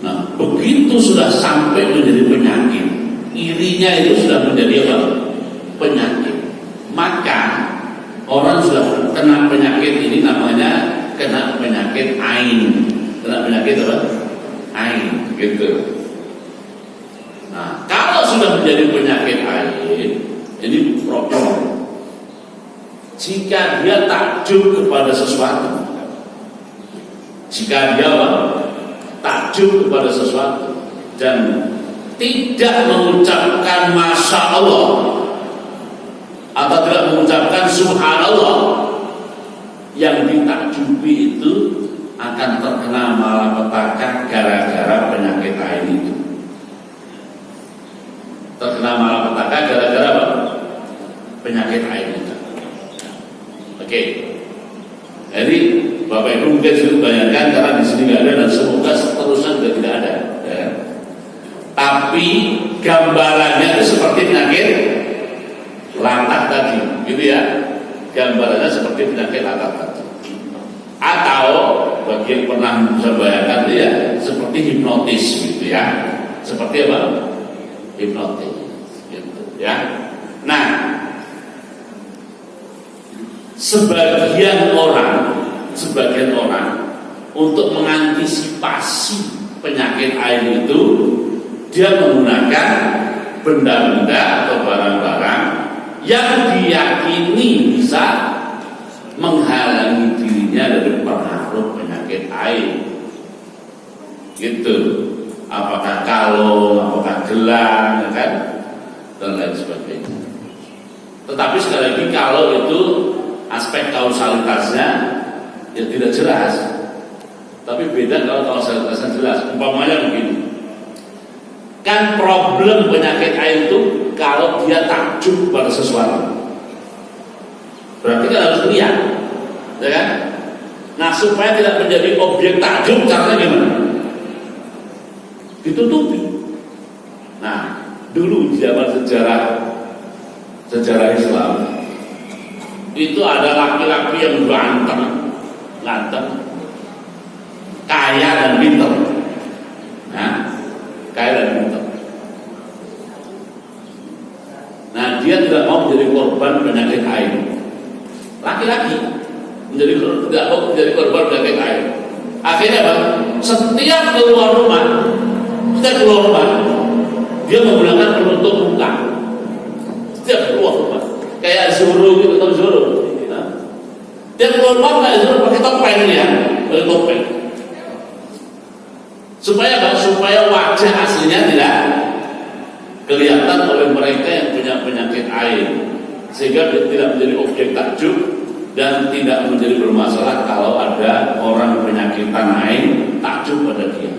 Nah, begitu sudah sampai menjadi penyakit, irinya itu sudah menjadi apa? Penyakit. Maka orang sudah kena penyakit ini namanya kena penyakit ain. Kena penyakit apa? Ain, gitu. Nah, kalau sudah menjadi penyakit ain, ini problem. Jika dia takjub kepada sesuatu, takjub kepada sesuatu dan tidak mengucapkan masya Allah atau tidak mengucapkan subhanallah, yang ditakjubi itu akan terkena malapetaka gara-gara penyakit ain itu. Terkena malapetaka gara-gara apa? Penyakit ain itu. Oke. Jadi Bapak Ibu mungkin sudah bayangkan karena di sini nggak ada dan semoga seterusnya juga tidak ada. Ya. Tapi gambarannya itu seperti penyakit latah tadi, gitu ya. Gambarannya seperti penyakit latah tadi. Atau bagi yang pernah bisa bayangkan itu ya seperti hipnotis, gitu ya. Seperti apa? Hipnotis, gitu ya. Nah, sebagian orang untuk mengantisipasi penyakit ain itu, dia menggunakan benda-benda atau barang-barang yang diyakini bisa menghalangi dirinya dari pengaruh penyakit ain, gitu. Apakah kalung, apakah gelang, ya kan, dan lain sebagainya. Tetapi sekali lagi kalau itu aspek kausalitasnya ya tidak jelas. Tapi beda kalau kausalitasnya jelas. Umpamanya begini, kan problem penyakit ain itu kalau dia takjub pada sesuatu, berarti kan harus lihat, ya kan? Nah, supaya tidak menjadi objek takjub, caranya gimana? Ditutupi. Nah, dulu di zaman sejarah Islam itu ada laki-laki yang ganteng, kaya dan pintar. Nah, kaya dan pintar. Nah, dia tidak mau menjadi korban penyakit ain. Laki-laki tidak mau menjadi korban penyakit ain. Akhirnya apa? Setiap keluar rumah dia menggunakan penutup muka. Setiap keluar rumah, kayak Zoro gitu, atau Zoro. Nah, Tiap keluar rumah itu pakai topeng ya, pakai topeng. Supaya apa? Supaya wajah aslinya tidak kelihatan oleh mereka yang punya penyakit ain, sehingga tidak menjadi objek takjub dan tidak menjadi bermasalah kalau ada orang penyakitan ain takjub pada dia.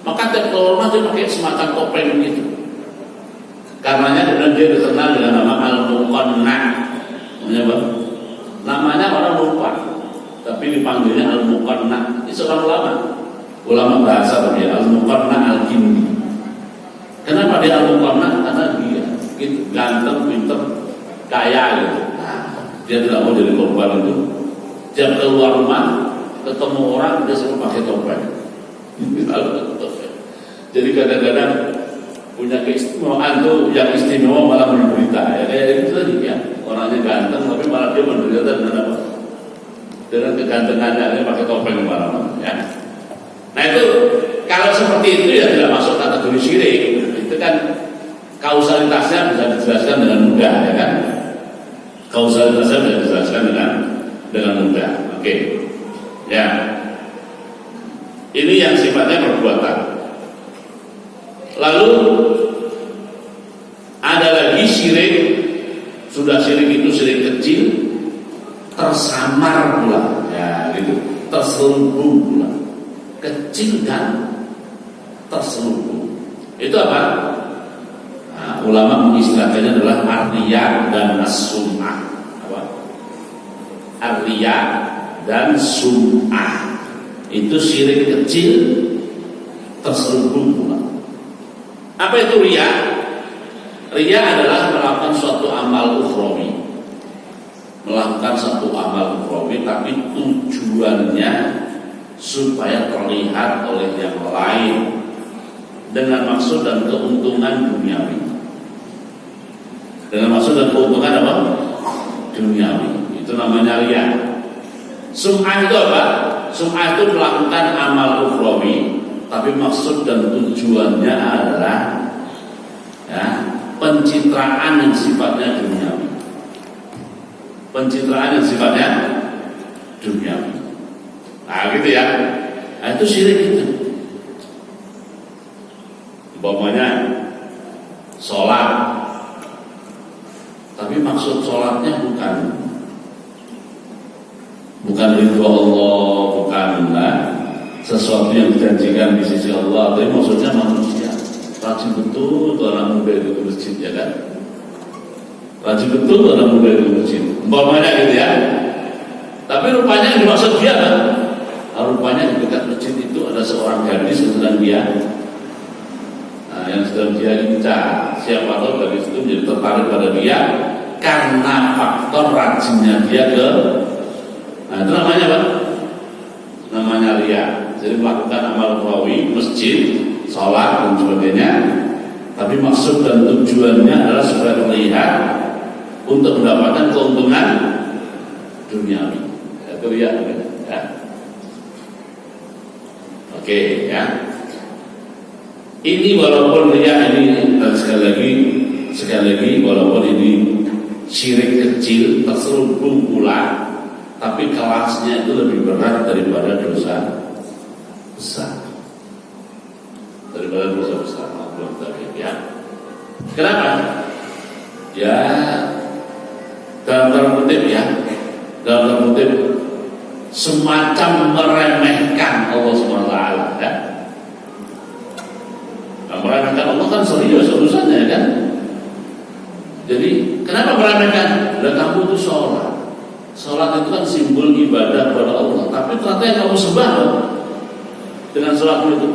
Maka tiap keluar rumah dia pakai semacam topeng gitu. Karenanya kemudian dia dikenal dengan nama Al-Muqanna. Namanya orang lupa, tapi dipanggilnya Al-Muqanna. Ini seorang ulama bahasa dia Al-Muqanna Al-Kindi. Kenapa dia Al-Muqanna? Karena dia gitu, ganteng, pinter, kaya gitu. Nah, dia tidak mau jadi korban itu. Jam keluar rumah ketemu orang dia selalu pakai topeng. Jadi kadang-kadang punya keistimewaan tuh, yang istimewa malah menderita ya, kayak itu tadi ya, orangnya ganteng tapi malah dia menderita dengan apa? Dengan kegantengannya, dia pakai topeng malah ya. Nah itu kalau seperti itu ya tidak masuk kategori syirik. Itu kan kausalitasnya bisa dijelaskan dengan mudah ya kan? Kausalitasnya bisa dijelaskan dengan mudah. Oke. Ya. Ini yang sifatnya perbuatan. Lalu ada lagi syirik, sudah syirik itu syirik kecil, tersamar pula, ya gitu, terselubung pula, kecil dan terselubung. Itu apa? Nah, ulama mengistilahkannya adalah ar-riya dan as-sum'ah. Apa? Ar-riya dan sum'ah itu syirik kecil, terselubung pula. Apa itu riya? Riya adalah melakukan suatu amal ukhrawi. Melakukan suatu amal ukhrawi tapi tujuannya supaya terlihat oleh yang lain dengan maksud dan keuntungan duniawi. Dengan maksud dan keuntungan apa? Duniawi. Itu namanya riya. Sum'ah itu apa? Sum'ah itu melakukan amal ukhrawi tapi maksud dan tujuannya adalah ya, pencitraan yang sifatnya duniawi. Pencitraan yang sifatnya duniawi. Nah gitu ya. Nah itu syirik itu. Umpamanya sholat, tapi maksud sholatnya bukan ridho Allah, bukan sesuatu yang dijanjikan di sisi Allah, tapi maksudnya manusia. Rajin betul orang muda itu ke masjid ya kan? Rajin betul orang muda itu ke masjid. Umpamanya gitu ya. Tapi rupanya yang dimaksud dia kan? Rupanya di dekat masjid itu ada seorang gadis yang sedang dia incar. Siapa tahu gadis itu menjadi tertarik pada dia karena faktor rajinnya dia ke. Nah itu namanya apa? Namanya riya. Jadi melakukan amal ukhrawi, masjid, sholat dan sebagainya, tapi maksud dan tujuannya adalah supaya terlihat untuk mendapatkan keuntungan duniawi. Itu riya ya. Oke ya. Ini walaupun riya ini dan sekali lagi walaupun ini syirik kecil terselubung pula, tapi kelasnya itu lebih berat daripada dosa besar. Daripada dosa besar. Ya. Kenapa? Ya dalam tanda kutip ya, dalam tanda kutip semacam meremehkan Allah Subhanahu wa taala ya. Meremehkan Allah kan serius urusannya kan. Jadi kenapa meremehkan? Dan kamu itu sholat. Sholat itu kan simbol ibadah kepada Allah. Tapi ternyata yang kamu sembah dengan sholatmu itu,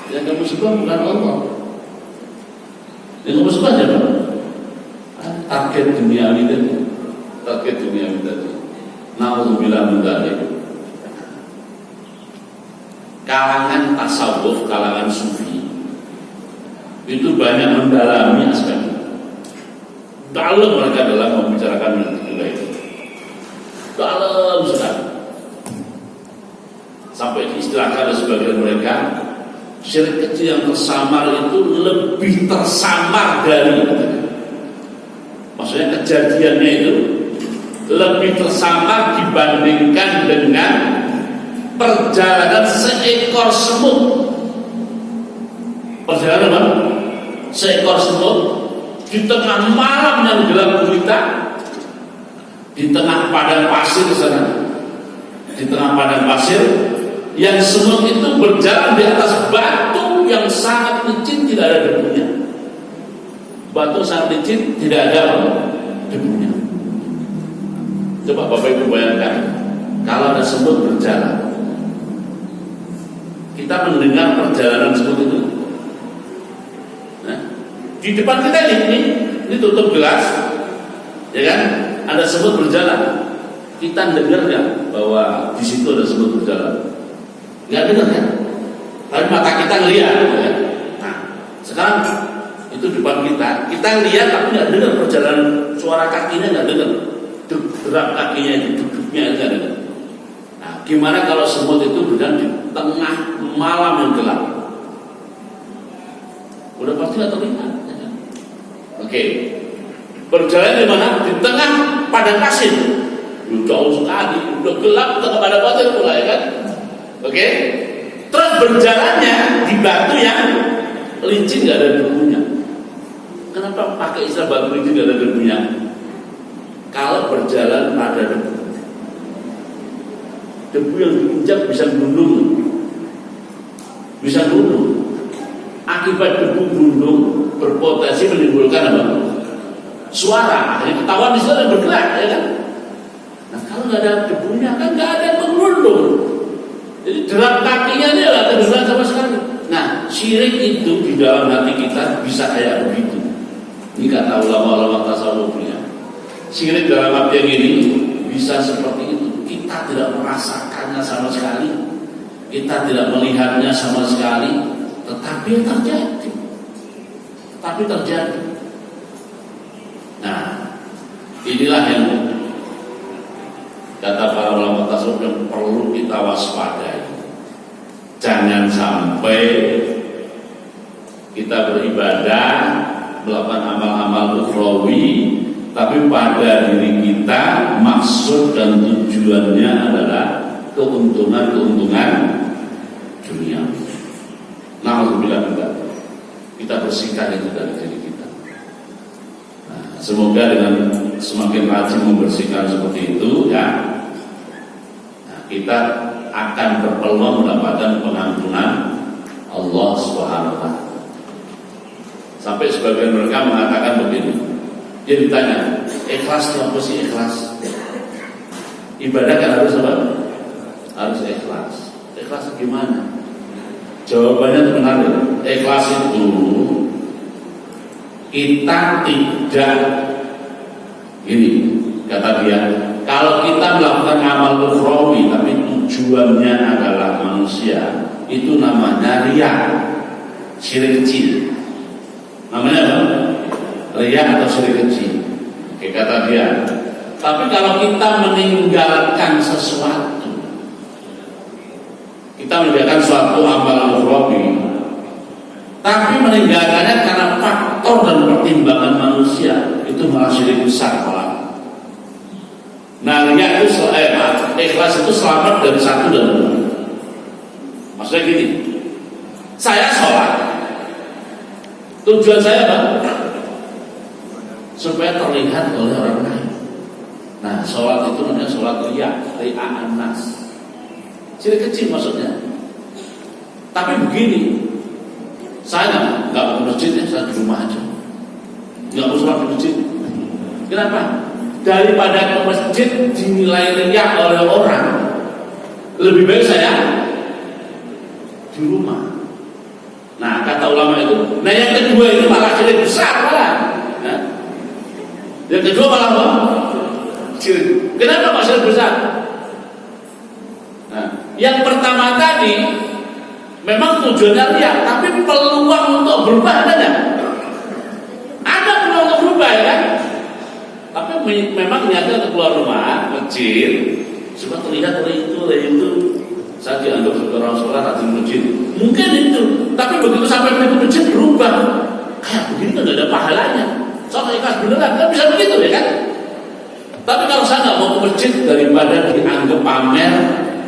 yang kamu sembah bukan Allah. Yang kamu sembah siapa? Target duniawi tadi. Target duniawi tadi. Na'udzubillah min dzalik. Kalangan tasawuf, kalangan sufi itu banyak mendalami aspek itu. Dalam mereka dalam membicarakan juga itu. Dalam sekali. Sampai diistilahkan oleh sebagian mereka, syirik kecil yang tersamar itu lebih tersamar dari, maksudnya kejadiannya itu lebih tersamar dibandingkan dengan perjalanan seekor semut. Perjalanan apa? Seekor semut di tengah malam yang gelap gulita, di tengah padang pasir sana, di tengah padang pasir yang semut itu berjalan di atas batu yang sangat licin, tidak ada debunya. Batu sangat licin, tidak ada debunya. Coba Bapak Ibu bayangkan, kalau ada semut berjalan, kita mendengar perjalanan semut itu. Nah, di depan kita ini tutup gelas, ya kan? Ada semut berjalan. Kita dengar nggak bahwa di situ ada semut berjalan? Nggak dengar kan? Tapi mata kita ngelihat. Ya? Nah, sekarang itu depan kita lihat tapi nggak dengar perjalanan, suara kakinya nggak dengar. Gerak kakinya itu, duduknya itu ada. Nah, gimana kalau semut itu berjalan di tengah malam yang gelap? Udah pasti nggak terlihat. Ya kan? Oke, berjalan di mana? Di tengah padang pasir. Jauh sekali, udah gelap tengah padang pasir pula, ya kan? Oke, terus berjalannya di batu yang licin nggak ada debunya. Kenapa pakai istilah batu licin nggak ada debunya? Kalau berjalan pada debu yang diinjak bisa gundung, akibat debu gundung berpotensi menimbulkan apa? Suara, akhirnya ketahuan di sana bergerak, ya kan? Nah kalau nggak ada debunya kan nggak ada yang mengundung, jadi derap kakinya dia nggak tergerak sama sekali. Nah syirik itu di dalam hati kita bisa kayak begitu. Ini kata ulama-ulama tasawufnya. Syirik dalam arti yang ini bisa seperti itu. Kita tidak merasakannya sama sekali, kita tidak melihatnya sama sekali, tetapi terjadi. Nah, inilah yang kata para ulama tasawuf yang perlu kita waspadai. Jangan sampai kita beribadah, melakukan amal-amal ukhrawi, tapi pada diri kita maksud dan tujuannya adalah keuntungan dunia. Na'udzubillah, kita bersihkan itu dari diri kita. Nah, semoga dengan semakin rajin membersihkan seperti itu, ya, nah, kita akan berpeluang mendapatkan pengampunan Allah Subhanahu wa Ta'ala. Sampai sebagian mereka mengatakan begini. Dia ditanya, ikhlas itu apa sih ikhlas? Ibadah kan harus apa? Harus ikhlas. Ikhlas gimana? Jawabannya itu menarik. Ikhlas itu kita tidak, ini kata dia, kalau kita melakukan amal ukhrawi tapi tujuannya adalah manusia, itu namanya riya, syirik kecil. Namanya apa? Riya atau syirik kecil. Oke, kata dia. Tapi kalau kita meninggalkan sesuatu, kita meninggalkan suatu amalan ukhrawi, tapi meninggalkannya karena faktor dan pertimbangan manusia, itu malah syirik besar malah. Nah, riya itu ikhlas itu selamat dari satu dan dua. Maksudnya gini, saya sholat, tujuan saya apa? Supaya terlihat oleh orang lain. Nah, sholat itu namanya sholat ria'an nas. Syirik kecil maksudnya. Tapi begini, saya nggak ke masjid, saya di rumah aja, nggak mau sholat di masjid. Kenapa? Daripada ke masjid dinilai riya oleh orang, lebih baik saya di rumah. Nah, kata ulama itu, nah yang kedua ini malah syirik besar malah. Nah, yang kedua malah apa? Syirik. Kenapa Pak syirik besar? Nah, yang pertama tadi memang tujuannya riya, tapi peluang untuk berubah ada nggak? Ada peluang untuk berubah, ya kan? Tapi memang niatnya untuk keluar rumah, masjid, supaya terlihat oleh itu. Saya dianggap sebagai orang sholat rajin masjid. Mungkin itu, tapi begitu sampai ke masjid berubah. Kayak begini kan nggak ada pahalanya. Soalnya ikhlas beneran, kan bisa begitu, ya kan? Tapi kalau saya nggak mau masjid daripada dianggap pamer,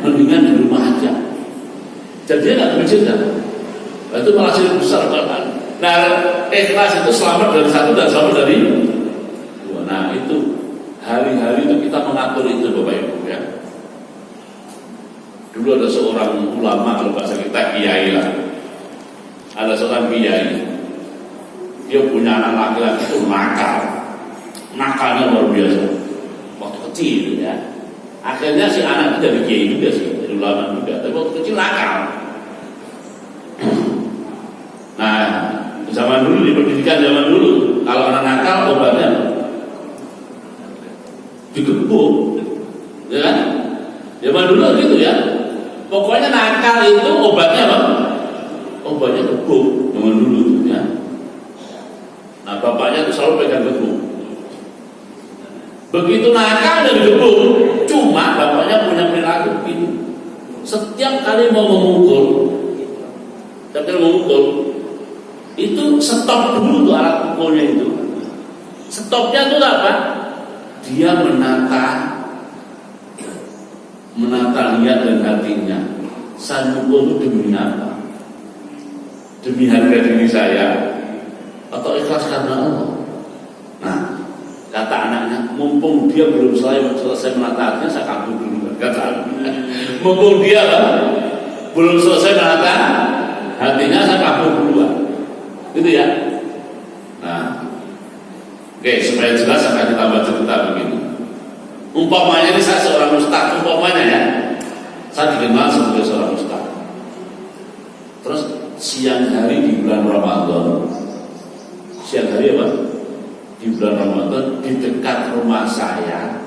mendingan di rumah aja. Jadi dia nggak ke masjid kan? Itu malah syirik besar kan? Nah, ikhlas itu selamat dari satu dan selamat dari dua. Nah itu hari-hari itu kita mengatur itu Bapak Ibu ya. Dulu ada seorang ulama, kalau bahasa kita kiai lah. Ada seorang kiai, dia punya anak laki-laki itu nakalnya luar biasa. Waktu kecil ya. Akhirnya si anak itu dari kiai juga sih, dari ulama juga. Tapi waktu kecil nakal. Nah, zaman dulu di pendidikan zaman dulu, kalau anak nakal obatnya digebuk, ya kan? Zaman dulu gitu ya. Pokoknya nakal itu obatnya apa? Obatnya gebuk zaman dulu ya. Nah bapaknya itu selalu pegang gebuk. Begitu nakal dan gebuk, cuma bapaknya punya perilaku begini. Setiap kali mau memukul, itu stop dulu tuh alat pukulnya itu. Stopnya tuh apa? Dia menata lihat dan hatinya. Saya mukul itu demi apa? Demi harga diri saya atau ikhlas karena Allah? Nah, kata anaknya, mumpung dia belum selesai menata hatinya, saya kabur dulu. Kata anaknya, mumpung dia belum selesai menata hatinya, saya kabur duluan. Gitu ya. Nah, oke, supaya jelas akan ditambah cerita begini. Umpamanya ini saya seorang ustaz, umpamanya ya, saya dikenal sebagai seorang ustaz. Terus siang hari di bulan Ramadan, siang hari apa? Di bulan Ramadan di dekat rumah saya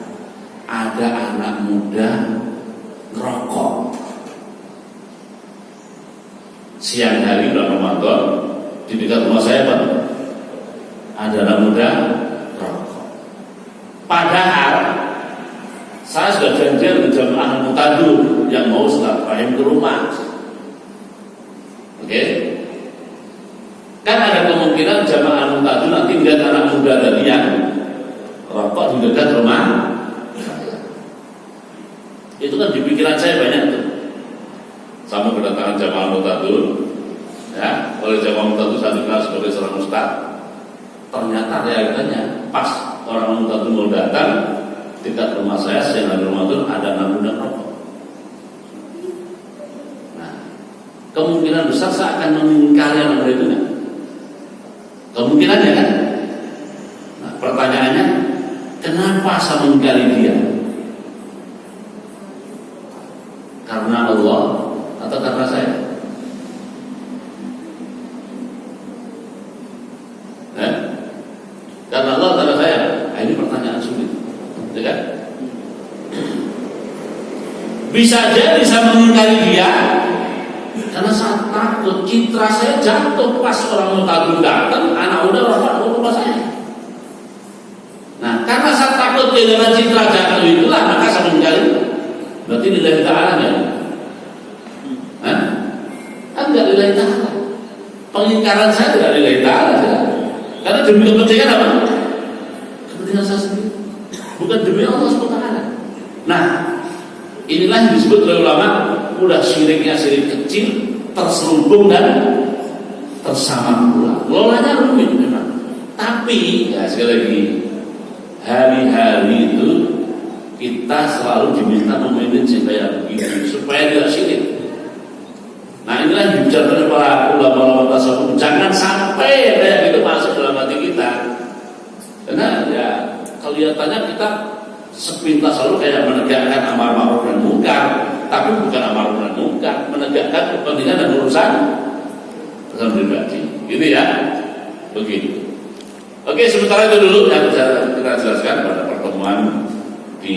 ada anak muda ngerokok. Siang hari bulan Ramadan di dekat rumah saya apa? Ada anak muda ngerokok. Padahal saya sudah janjian dengan jamaah Muqtadur yang mau silaturahim ke rumah. Oke? Kan ada kemungkinan jamaah Muqtadur nanti lihat anak muda tadi yang rokok di dekat rumah. Itu kan di pikiran saya banyak tuh. Sama kedatangan jamaah Muqtadur, ya, oleh jamaah Muqtadur saya dikenal sebagai seorang ustaz. Ternyata realitanya pas orang Muqtadur mau datang, dekat rumah saya siang hari Ramadan ada anak muda rokok. Nah, kemungkinan besar saya akan mengingkari anak muda itu kan? Kemungkinannya kan? Nah, pertanyaannya, kenapa saya mengingkari dia? Karena Allah atau karena saya? Karena Allah atau karena saya? Nah, ini pertanyaan sulit. Ya kan? Bisa jadi saya mengingkari dia karena saya takut citra saya jatuh pas orang Muqtadur datang, anak muda rokok ke rumah saya. Nah, karena saya takut dengan citra jatuh itulah maka saya mengingkari. Berarti lillahi ta'ala ya? Kan tidak lillahi ta'ala. Pengingkaran saya tidak lillahi ta'ala ya? Karena demi kepentingan apa? Kepentingan saya sendiri, bukan demi Allah SWT. Nah, inilah yang disebut oleh ulama udah syiriknya syirik kecil, terselubung dan tersama pula. Lolanya rumit memang. Tapi ya sekali lagi, hari-hari itu kita selalu diminta memanage supaya begitu, supaya tidak syirik. Nah, inilah yang dibicarakan para ulama-ulama tasawuf. Jangan sampai kayak gitu masuk dalam hati kita. Karena ya kelihatannya kita sepintas selalu kayak menegakkan amar ma'ruf dan munkar, tapi bukan amar ma'ruf dan munkar, menegakkan kepentingan dan urusan pribadi. Gitu ya. Begitu. Oke, sementara itu dulu yang bisa kita jelaskan pada pertemuan di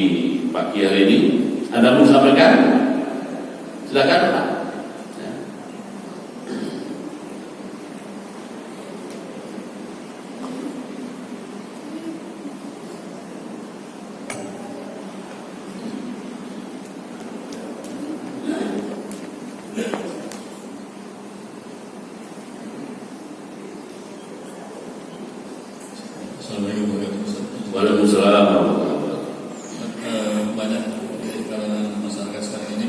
pagi hari ini. Anda mau sampaikan? Silakan Pak. Assalamualaikum warahmatullahi wabarakatuh. Waalaikumsalam warahmatullahi wabarakatuh. banyak. Jadi karena masyarakat sekarang ini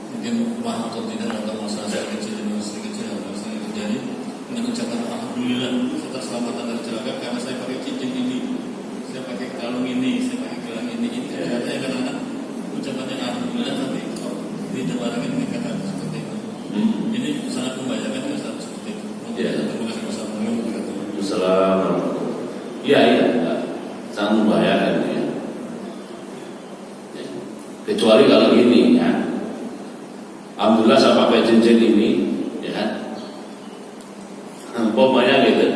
mungkin wah atau tidak atau masalah saya kecil dan masalah kecil apa yang terjadi dengan ucapan alhamdulillah saya terselamatkan dari celaka karena saya pakai cincin ini, saya pakai kalung ini, saya pakai gelang ini ternyata yang kadang-kadang ucapannya alhamdulillah tapi ditebarkan dengan kata seperti itu. Ini sangat membahayakan juga saat seperti itu. Ya. Terima kasih Assalamualaikum. Assalamualaikum. Iya, sangat membahayakan ya. Kecuali kalau gini ya, alhamdulillah saya pakai cincin ini, ya, umpamanya gitu.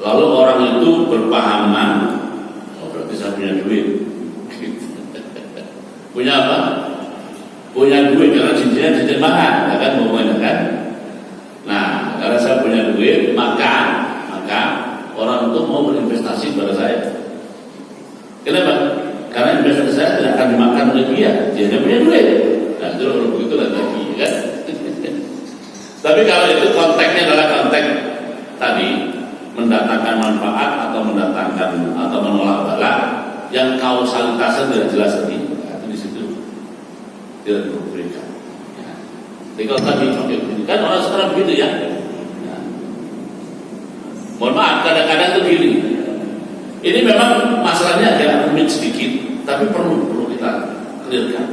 Lalu orang itu berpahaman, oh berarti saya punya duit. Punya apa? Punya duit karena cincinnya cincin mahal, ya kan, umpamanya kan. Nah, karena saya punya duit, maka orang itu mau berinvestasi pada saya. Kenapa? Karena investasi saya tidak akan dimakan oleh dia punya duit. Nah, itu kalau begitu lagi, kan? Tapi kalau itu konteksnya adalah konteks tadi mendatangkan manfaat atau mendatangkan atau menolak bala yang kausalitasnya tidak jelas tadi, itu di situ tidak diperbolehkan. Ya. Jadi kalau tadi kan orang sekarang begitu ya. Mohon maaf, kadang-kadang itu gini. Ini memang masalahnya agak rumit sedikit, tapi perlu kita clearkan.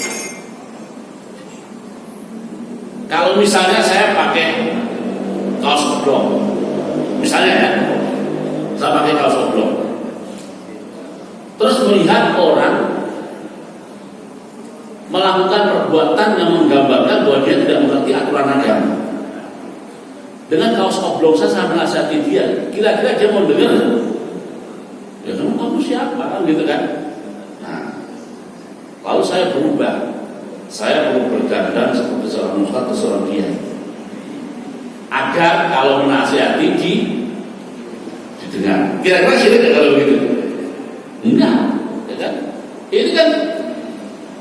Kalau misalnya saya pakai kaos oblong, misalnya ya, saya pakai kaos oblong, terus melihat orang melakukan perbuatan yang menggambarkan bahwa dia tidak mengerti aturan agama. Dengan kaos oblong saya menasihati dia, kira-kira dia mau dengar? Ya kamu siapa kan gitu kan? Nah, lalu saya berubah, saya perlu berdandan seperti seorang ustaz atau seorang kiai, agar kalau menasihati didengar. Kira-kira sih kalau begitu? Enggak, ya kan?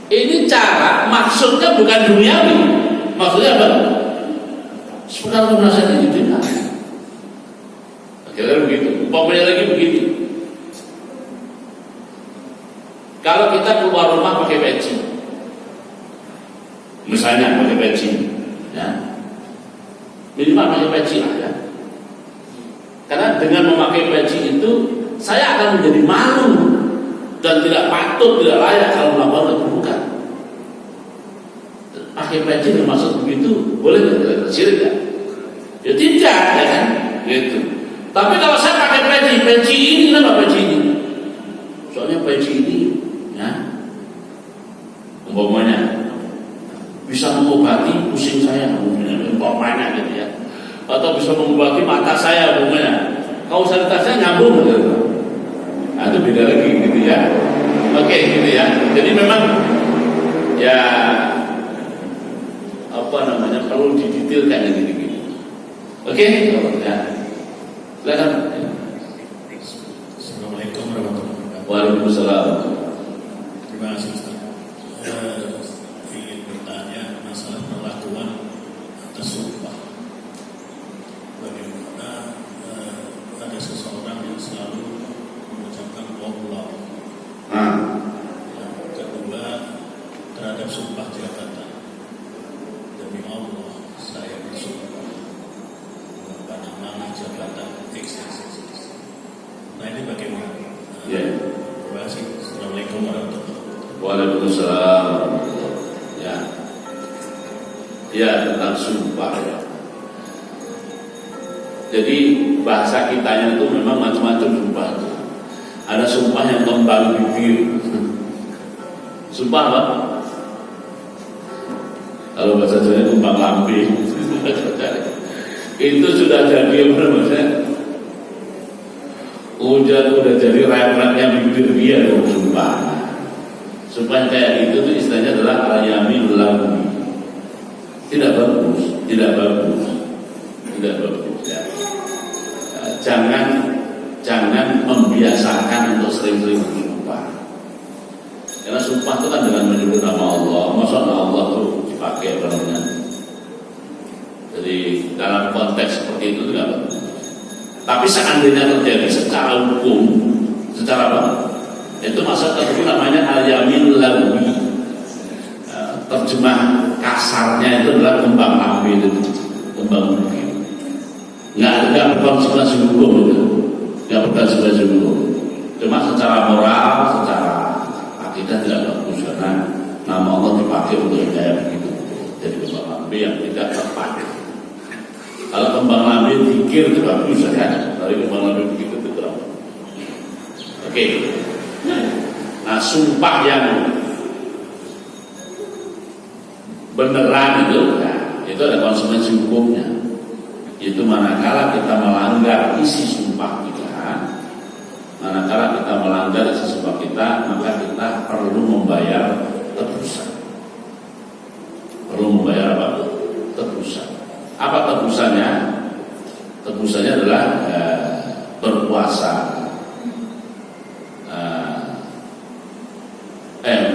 Ini cara maksudnya bukan duniawi, maksudnya apa? Sekarang menasihati didengar. Akhirnya begitu. Umpamanya lagi begini. Kalau kita keluar rumah pakai peci, misalnya pakai peci, ya, minimal pakai peci lah ya. Karena dengan memakai peci itu saya akan menjadi malu dan tidak patut, tidak layak kalau melakukan keburukan. Pakai peci bermaksud begitu, boleh tidak syirik kan? Ya tidak, ya kan? Gitu. Tapi kalau saya pakai peci ini kenapa peci ini? Soalnya peci ini, ya, umpamanya bisa mengobati pusing saya, umpamanya gitu ya, atau bisa mengobati mata saya, umpamanya. Kausalitasnya nyambung, gitu. Nah, itu beda lagi, gitu ya. Oke, gitu ya. Jadi memang, ya, apa namanya, perlu didetailkan yang gini-gini. Oke, ya. Silakan. Assalamualaikum warahmatullahi wabarakatuh. Waalaikumsalam. Terima kasih Ustaz. Ingin bertanya masalah perlakuan atas sumpah. Bagaimana ada seseorang yang selalu mengucapkan wallah. Yang kedua terhadap sumpah jabatan. Demi Allah saya bersumpah pada nama jabatan XXX. Nah ini bagaimana? Ya. Terima kasih. Assalamualaikum warahmatullahi wabarakatuh. Waalaikumsalam. Ya. Ya, tentang sumpah ya. Jadi bahasa kitanya itu memang macam-macam sumpah itu. Ada sumpah yang kembang bibir. Sumpah apa? Kalau bahasa Jawa kembang lambing. Itu sudah jadi apa namanya? Udah jadi rem-remnya bibir dia loh sumpah. Sumpah kayak itu tuh istilahnya adalah al-yamin lagwi. Tidak bagus ya. Jangan membiasakan untuk sering-sering bersumpah. Karena sumpah itu kan dengan menyebut nama Allah. Masa nama Allah itu dipakai apa namanya? Jadi dalam konteks seperti itu tidak bagus. Tapi seandainya terjadi secara hukum, secara apa? Itu masa tertentu namanya al-yamin lagwi. Terjemah kasarnya itu adalah kembang api itu, kembang api. Nggak berkonsekuensi hukum itu, nggak berkonsekuensi hukum. Cuma secara moral, secara akidah tidak bagus karena nama Allah dipakai untuk hidayah begitu. Jadi kembang api yang tidak tepat. Kalau kembang api pikir itu bagus ya kan? Tapi kembang api begitu itu kurang. Oke. Nah, sumpah yang beneran itu, nah, itu ada konsekuensi hukumnya. Itu manakala kita melanggar isi sumpah kita, manakala kita melanggar isi sumpah kita, maka kita perlu membayar tebusan. Perlu membayar apa? Tebusan. Apa tebusannya? Tebusannya adalah berpuasa.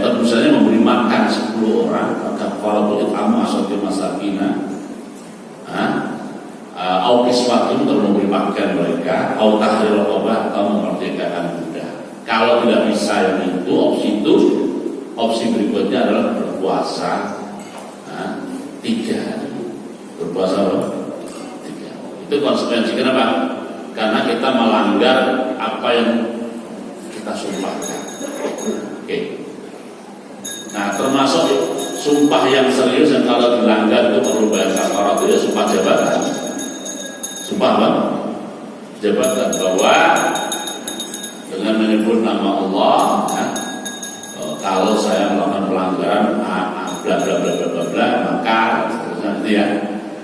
Tebusannya memberi makan 10 orang, maka kalau it'amu ashabil masakina, au kiswatun untuk memberi makan mereka, au tahrir raqabah atau memerdekakan budak. Kalau tidak bisa yang itu, opsi berikutnya adalah berpuasa 3 hari. Berpuasa 3. Itu konsekuensi. Kenapa? Karena kita melanggar apa yang kita sumpahkan. Oke. Nah, termasuk sumpah yang serius yang kalau dilanggar itu perlu bayar kafarat itu ya sumpah jabatan. Sumpah apa? Jabatan, bahwa dengan menyebut nama Allah, kalau saya melakukan pelanggaran bla bla bla bla bla, maka nanti ya.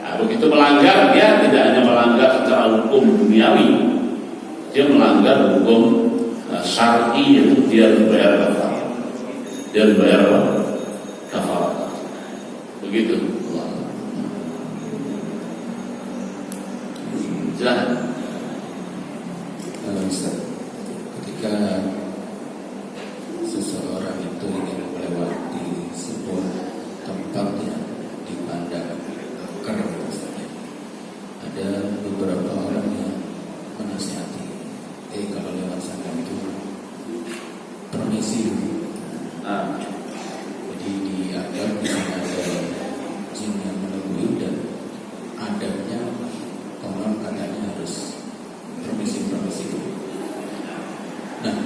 Nah, begitu melanggar, dia tidak hanya melanggar secara hukum duniawi, dia melanggar hukum syar'i, yaitu dia dibayar kafarat. Dia dibayar apa? Kafarat. Begitu. Silakan. Ustaz, ketika seseorang itu ingin melewati sebuah tempat yang dipandang keren, ada beberapa orang yang menasihati, kalau lewat sana itu permisi dulu. Jadi dianggap di sana ada jin yang menunggu dan adabnya orang katanya harus permisi dulu. Nah,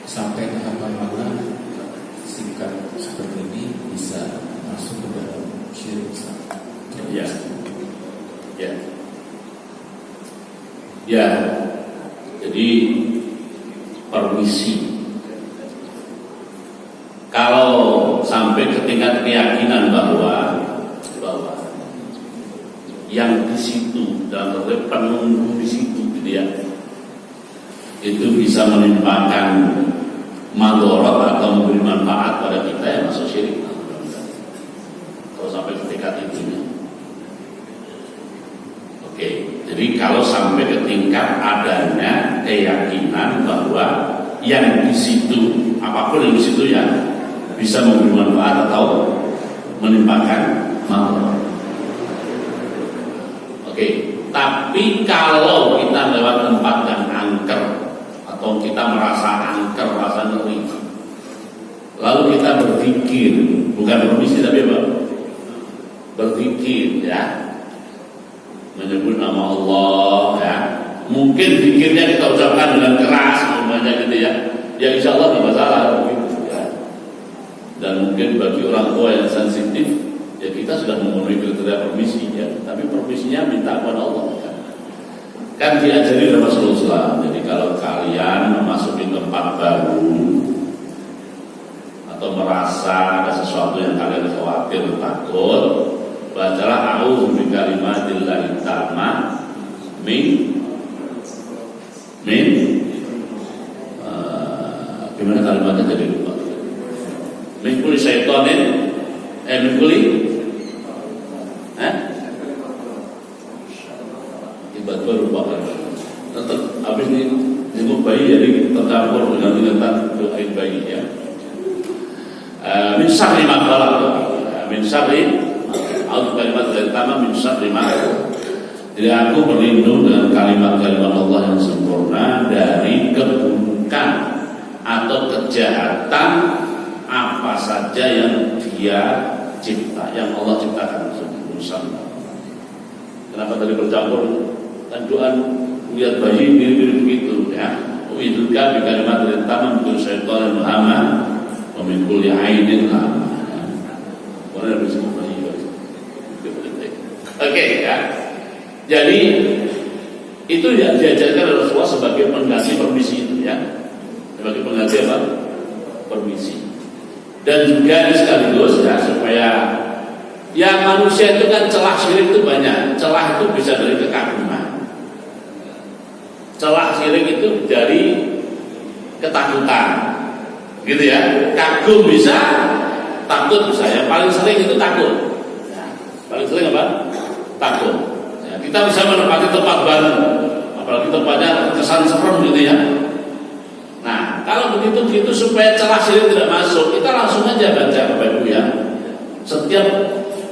sampai tahapan mana sikap seperti ini bisa masuk ke dalam syirik? Ya. Jadi permisi. Kalau sampai ke tingkat keyakinan bahwa yang di situ dan penunggu di situ, gitu ya, itu bisa menimpakan madharat atau memberi manfaat pada kita, yang masuk syirik. Kalau sampai ke tingkat itu, oke. Jadi kalau sampai ke tingkat adanya keyakinan bahwa yang di situ, apapun yang di situ ya, bisa memberi manfaat atau menimpakan madharat. Oke, tapi kalau kita lewat tempat yang angker atau kita merasa angker, merasa ngeri, lalu kita berpikir, bukan permisi tapi apa? Berpikir ya, menyebut nama Allah ya. Mungkin pikirnya kita ucapkan dengan keras, umpamanya gitu ya. Ya insya Allah tidak masalah begitu ya. Dan mungkin bagi orang tua yang sensitif, ya kita sudah memenuhi kriteria permisi ya, tapi permisinya minta kepada Allah kan diajari oleh Rasulullah. Jadi kalau kalian memasuki tempat baru atau merasa ada sesuatu yang kalian khawatir, takut, bacalah a'udzu bikalimatillahi tammah gimana kalimatnya jadi lupa. Min kulli syaitonin min kulli tiba-tiba lupa kan. Tetap habis ini jenguk bayi jadi tercampur dengan doain bayi ya. Min syarri ma khalaq. Min syarri a'udzu bikalimatillahi tammah min syarri ma Jadi aku berlindung dengan kalimat-kalimat Allah yang sempurna dari keburukan atau kejahatan apa saja yang Dia cipta, yang Allah ciptakan. Kenapa tadi bercampur? Kan doa lihat bayi mirip-mirip begitu ya. Uidulka bi kalimat dari taman min syaitanir rajim wa min kulli ainin lama. Boleh disebut bayi. Oke ya. Jadi itu yang diajarkan oleh Rasulullah sebagai pengganti permisi itu ya. Sebagai pengganti apa? Permisi. Dan juga sekaligus ya supaya ya manusia itu kan celah syirik itu banyak. Celah itu bisa dari kekaguman. Celah syirik itu dari ketakutan. Gitu ya. Kagum bisa, takut bisa. Yang paling sering itu takut. Ya, paling sering apa? Takut. Ya, kita bisa menempati tempat baru, apalagi tempatnya kesan serem gitu ya. Nah, kalau begitu supaya celah syirik tidak masuk, kita langsung aja baca Bapak Ibu ya. Setiap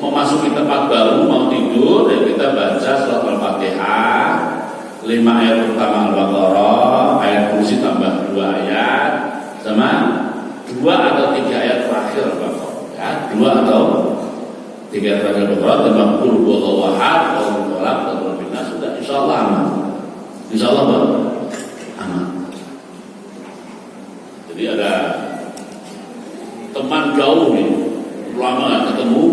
memasuki tempat baru, mau tidur, dan kita baca surat Al-Fatihah 5 ayat pertama Al-Baqarah, ayat kursi tambah 2 ayat, sama 2 atau 3 ayat terakhir Al-Baqarah ya, 2 atau 3 ayat terakhir Al-Baqarah tambah qul huwallahu ahad, Allahu falaq, Allahu binas, sudah insyaallah aman. Insyaallah aman. Jadi ada teman jauh nih, lama gak ketemu,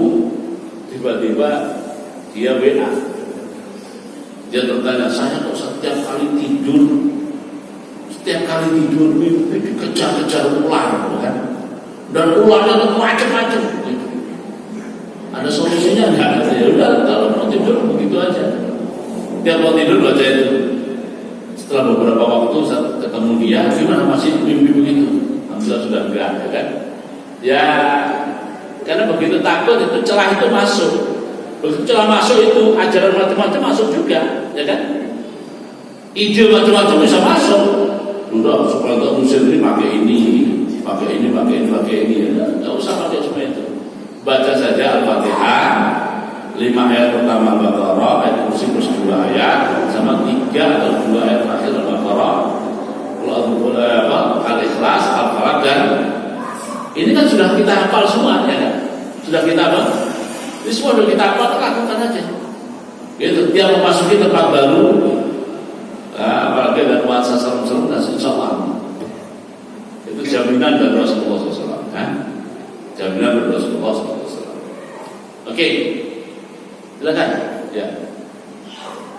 tiba-tiba dia WA. Dia bertanya, saya kok setiap kali tidur mimpi dikejar-kejar ular, kan? Dan ularnya itu macam-macam. Ada solusinya nggak? Ya udah, kalau mau tidur begitu aja. Tiap mau tidur baca itu. Setelah beberapa waktu saat ketemu dia, gimana masih mimpi begitu? Alhamdulillah sudah enggak, ya kan? Ya, karena begitu takut itu celah itu masuk. Begitu celah masuk itu ajaran macam-macam masuk juga, ya kan? Ide macam-macam bisa masuk. Udah supaya untuk muslim ini pakai ini, ya. Nggak usah pakai semua itu. Baca saja Al-Fatihah 5 ayat pertama Al-Baqarah, ayat kursi plus 2 ayat, sama 3 atau 2 ayat terakhir Al-Baqarah, Al-Ikhlas, Al-Falaq, dan ini kan sudah kita hafal semua, ya kan? Sudah kita apa? Ini semua sudah kita hafal, lakukan aja. Itu tiap memasuki tempat baru, apalagi ada nuansa serem-serem, dan insyaallah itu jaminan dari Rasulullah SAW, kan? Jaminan dari Rasulullah SAW. Oke, silakan. Ya,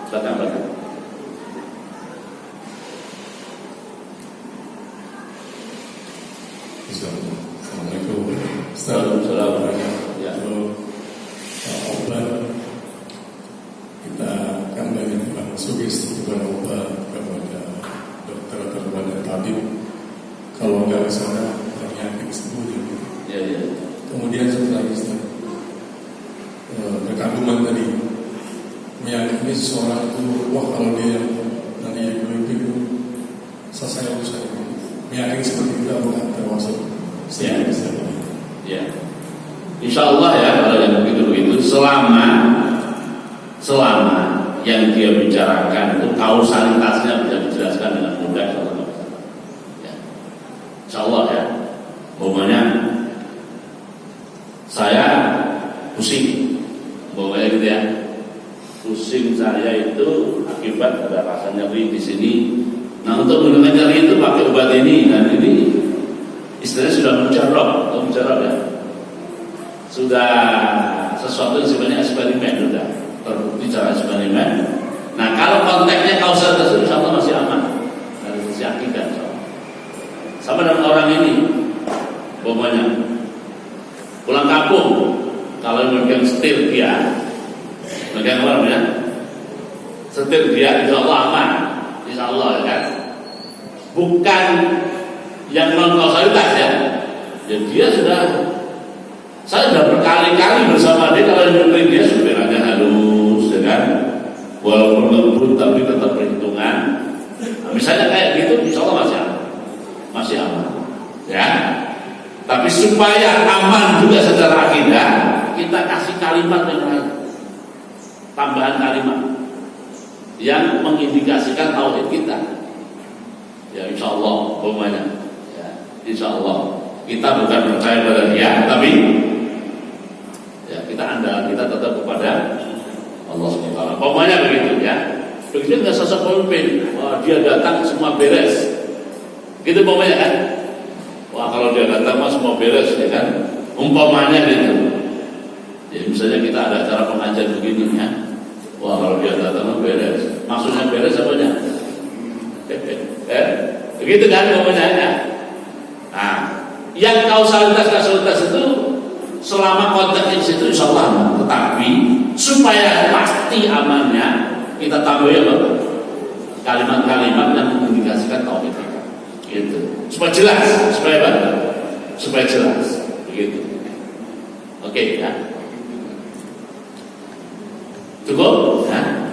silakan Pak. Assalamualaikum. Assalamualaikum. Ya. Obat kita kan banyak sugesti kepada obat, kepada dokter atau kepada tabib. Kalau nggak ke sana penyakit sembuh gitu. Ya. Kemudian setelah itu kekaguman tadi meyakini seseorang itu, wah kalau dia nanti mimpi itu selesai urusan itu. Meyakini seperti itu apakah termasuk siapa? Ya. Insyaallah ya, kalau yang begitu selama yang dia bicarakan itu kausalitasnya bisa dijelaskan dengan mudah, ya. Insyaallah ya. Pokoknya saya pusing, pokoknya gitu ya. Pusing saya itu akibat ada rasa nyeri di sini. Nah, untuk menurunkan nyeri itu pakai obat ini, dan ini istilahnya sudah mujarab ya. Sudah sesuatu yang sebenarnya eksperimen, sudah terbukti cara eksperimen. Nah, kalau konteksnya kausalitas itu insyaallah masih aman dari sisi akidah. Sama dengan orang ini, pokoknya pulang kampung, kalau memegang setir dia, memegang orang ya, setir dia insyaallah aman, insyaallah ya kan. Bukan yang non kausalitas ya. Jadi dia saya sudah berkali-kali bersama dia, kalau yang nyetir dia supirnya halus, ya kan, walaupun lembut tapi tetap perhitungan. Nah, misalnya kayak gitu, insyaallah masih aman, ya. Tapi supaya aman juga secara akidah, kita kasih kalimat yang lain, tambahan kalimat. yang mengindikasikan tauhid kita. Ya insya Allah umpamanya, ya, insya Allah kita bukan percaya pada dia, tapi ya kita tetap kepada Allah SWT. Umpamanya begitu ya. Begitu nggak sosok pemimpin, wah dia datang semua beres, gitu umpamanya kan? Wah kalau dia datang mah semua beres ya kan? Umpamanya gitu. Ya misalnya kita ada acara pengajian begini ya, wah kalau dia datang beres, maksudnya beres apanya? Begitu kan umpamanya. Nah, yang kausalitas itu selama konteks itu insya Allah, tetapi supaya pasti amannya kita tambah apa? Kalimat-kalimat yang mengindikasikan tauhid kita. Gitu. Supaya jelas, supaya apa? Supaya jelas. Begitu. Oke, ya. Cukup? Ya.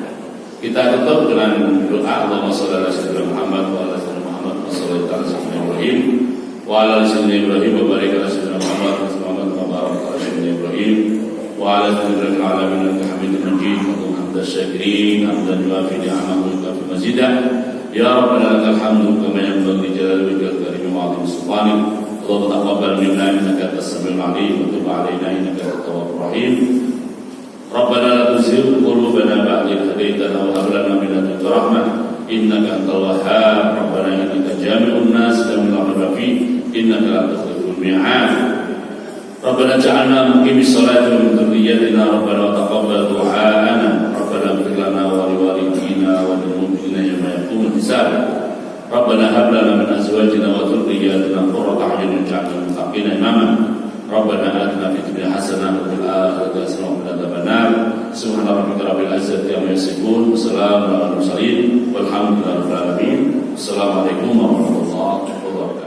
Kita tutup dengan doa Allahumma shalli ala sayyidina Muhammad wa ala sayyidina Muhammad wa sallallahu ala sayyidina Ibrahim wa ala sayyidina Ibrahim wa barik ala sayyidina Muhammad wa barik ala sayyidina Ibrahim wa ala sayyidina alamin innaka Hamidum Majid. الشاكرين حمدا يوافي نعمه ويكافئ مزيدا يا ربنا لك الحمد كما ينبغي لجلال وجهك الكريم وعظيم سلطانك اللهم تقبل منا انك انت السميع العليم وتب علينا انك انت التواب الرحيم ربنا لا تزغ قلوبنا بعد إذ هديتنا وهب لنا من لدنك رحمه انك انت الوهاب ربنا انك جامع الناس ليوم لا ريب فيه انك لا تخلف الميعاد ربنا اجعلنا مقيمي الصلاة ومن ذريتنا ربنا وتقبل دعاءنا ربنا اغفر لنا ولوالدينا وللمؤمنين يوم يقوم الحساب ربنا هب لنا من ازواجنا وذرياتنا قرة اعين واجعلنا للمتقين اماما ربنا آتنا في الدنيا حسنة وفي الآخرة حسنة وقنا عذاب النار سبحان ربك رب العزة عما يصفون وسلام على المرسلين والحمد لله رب العالمين السلام عليكم ورحمة الله وبركاته.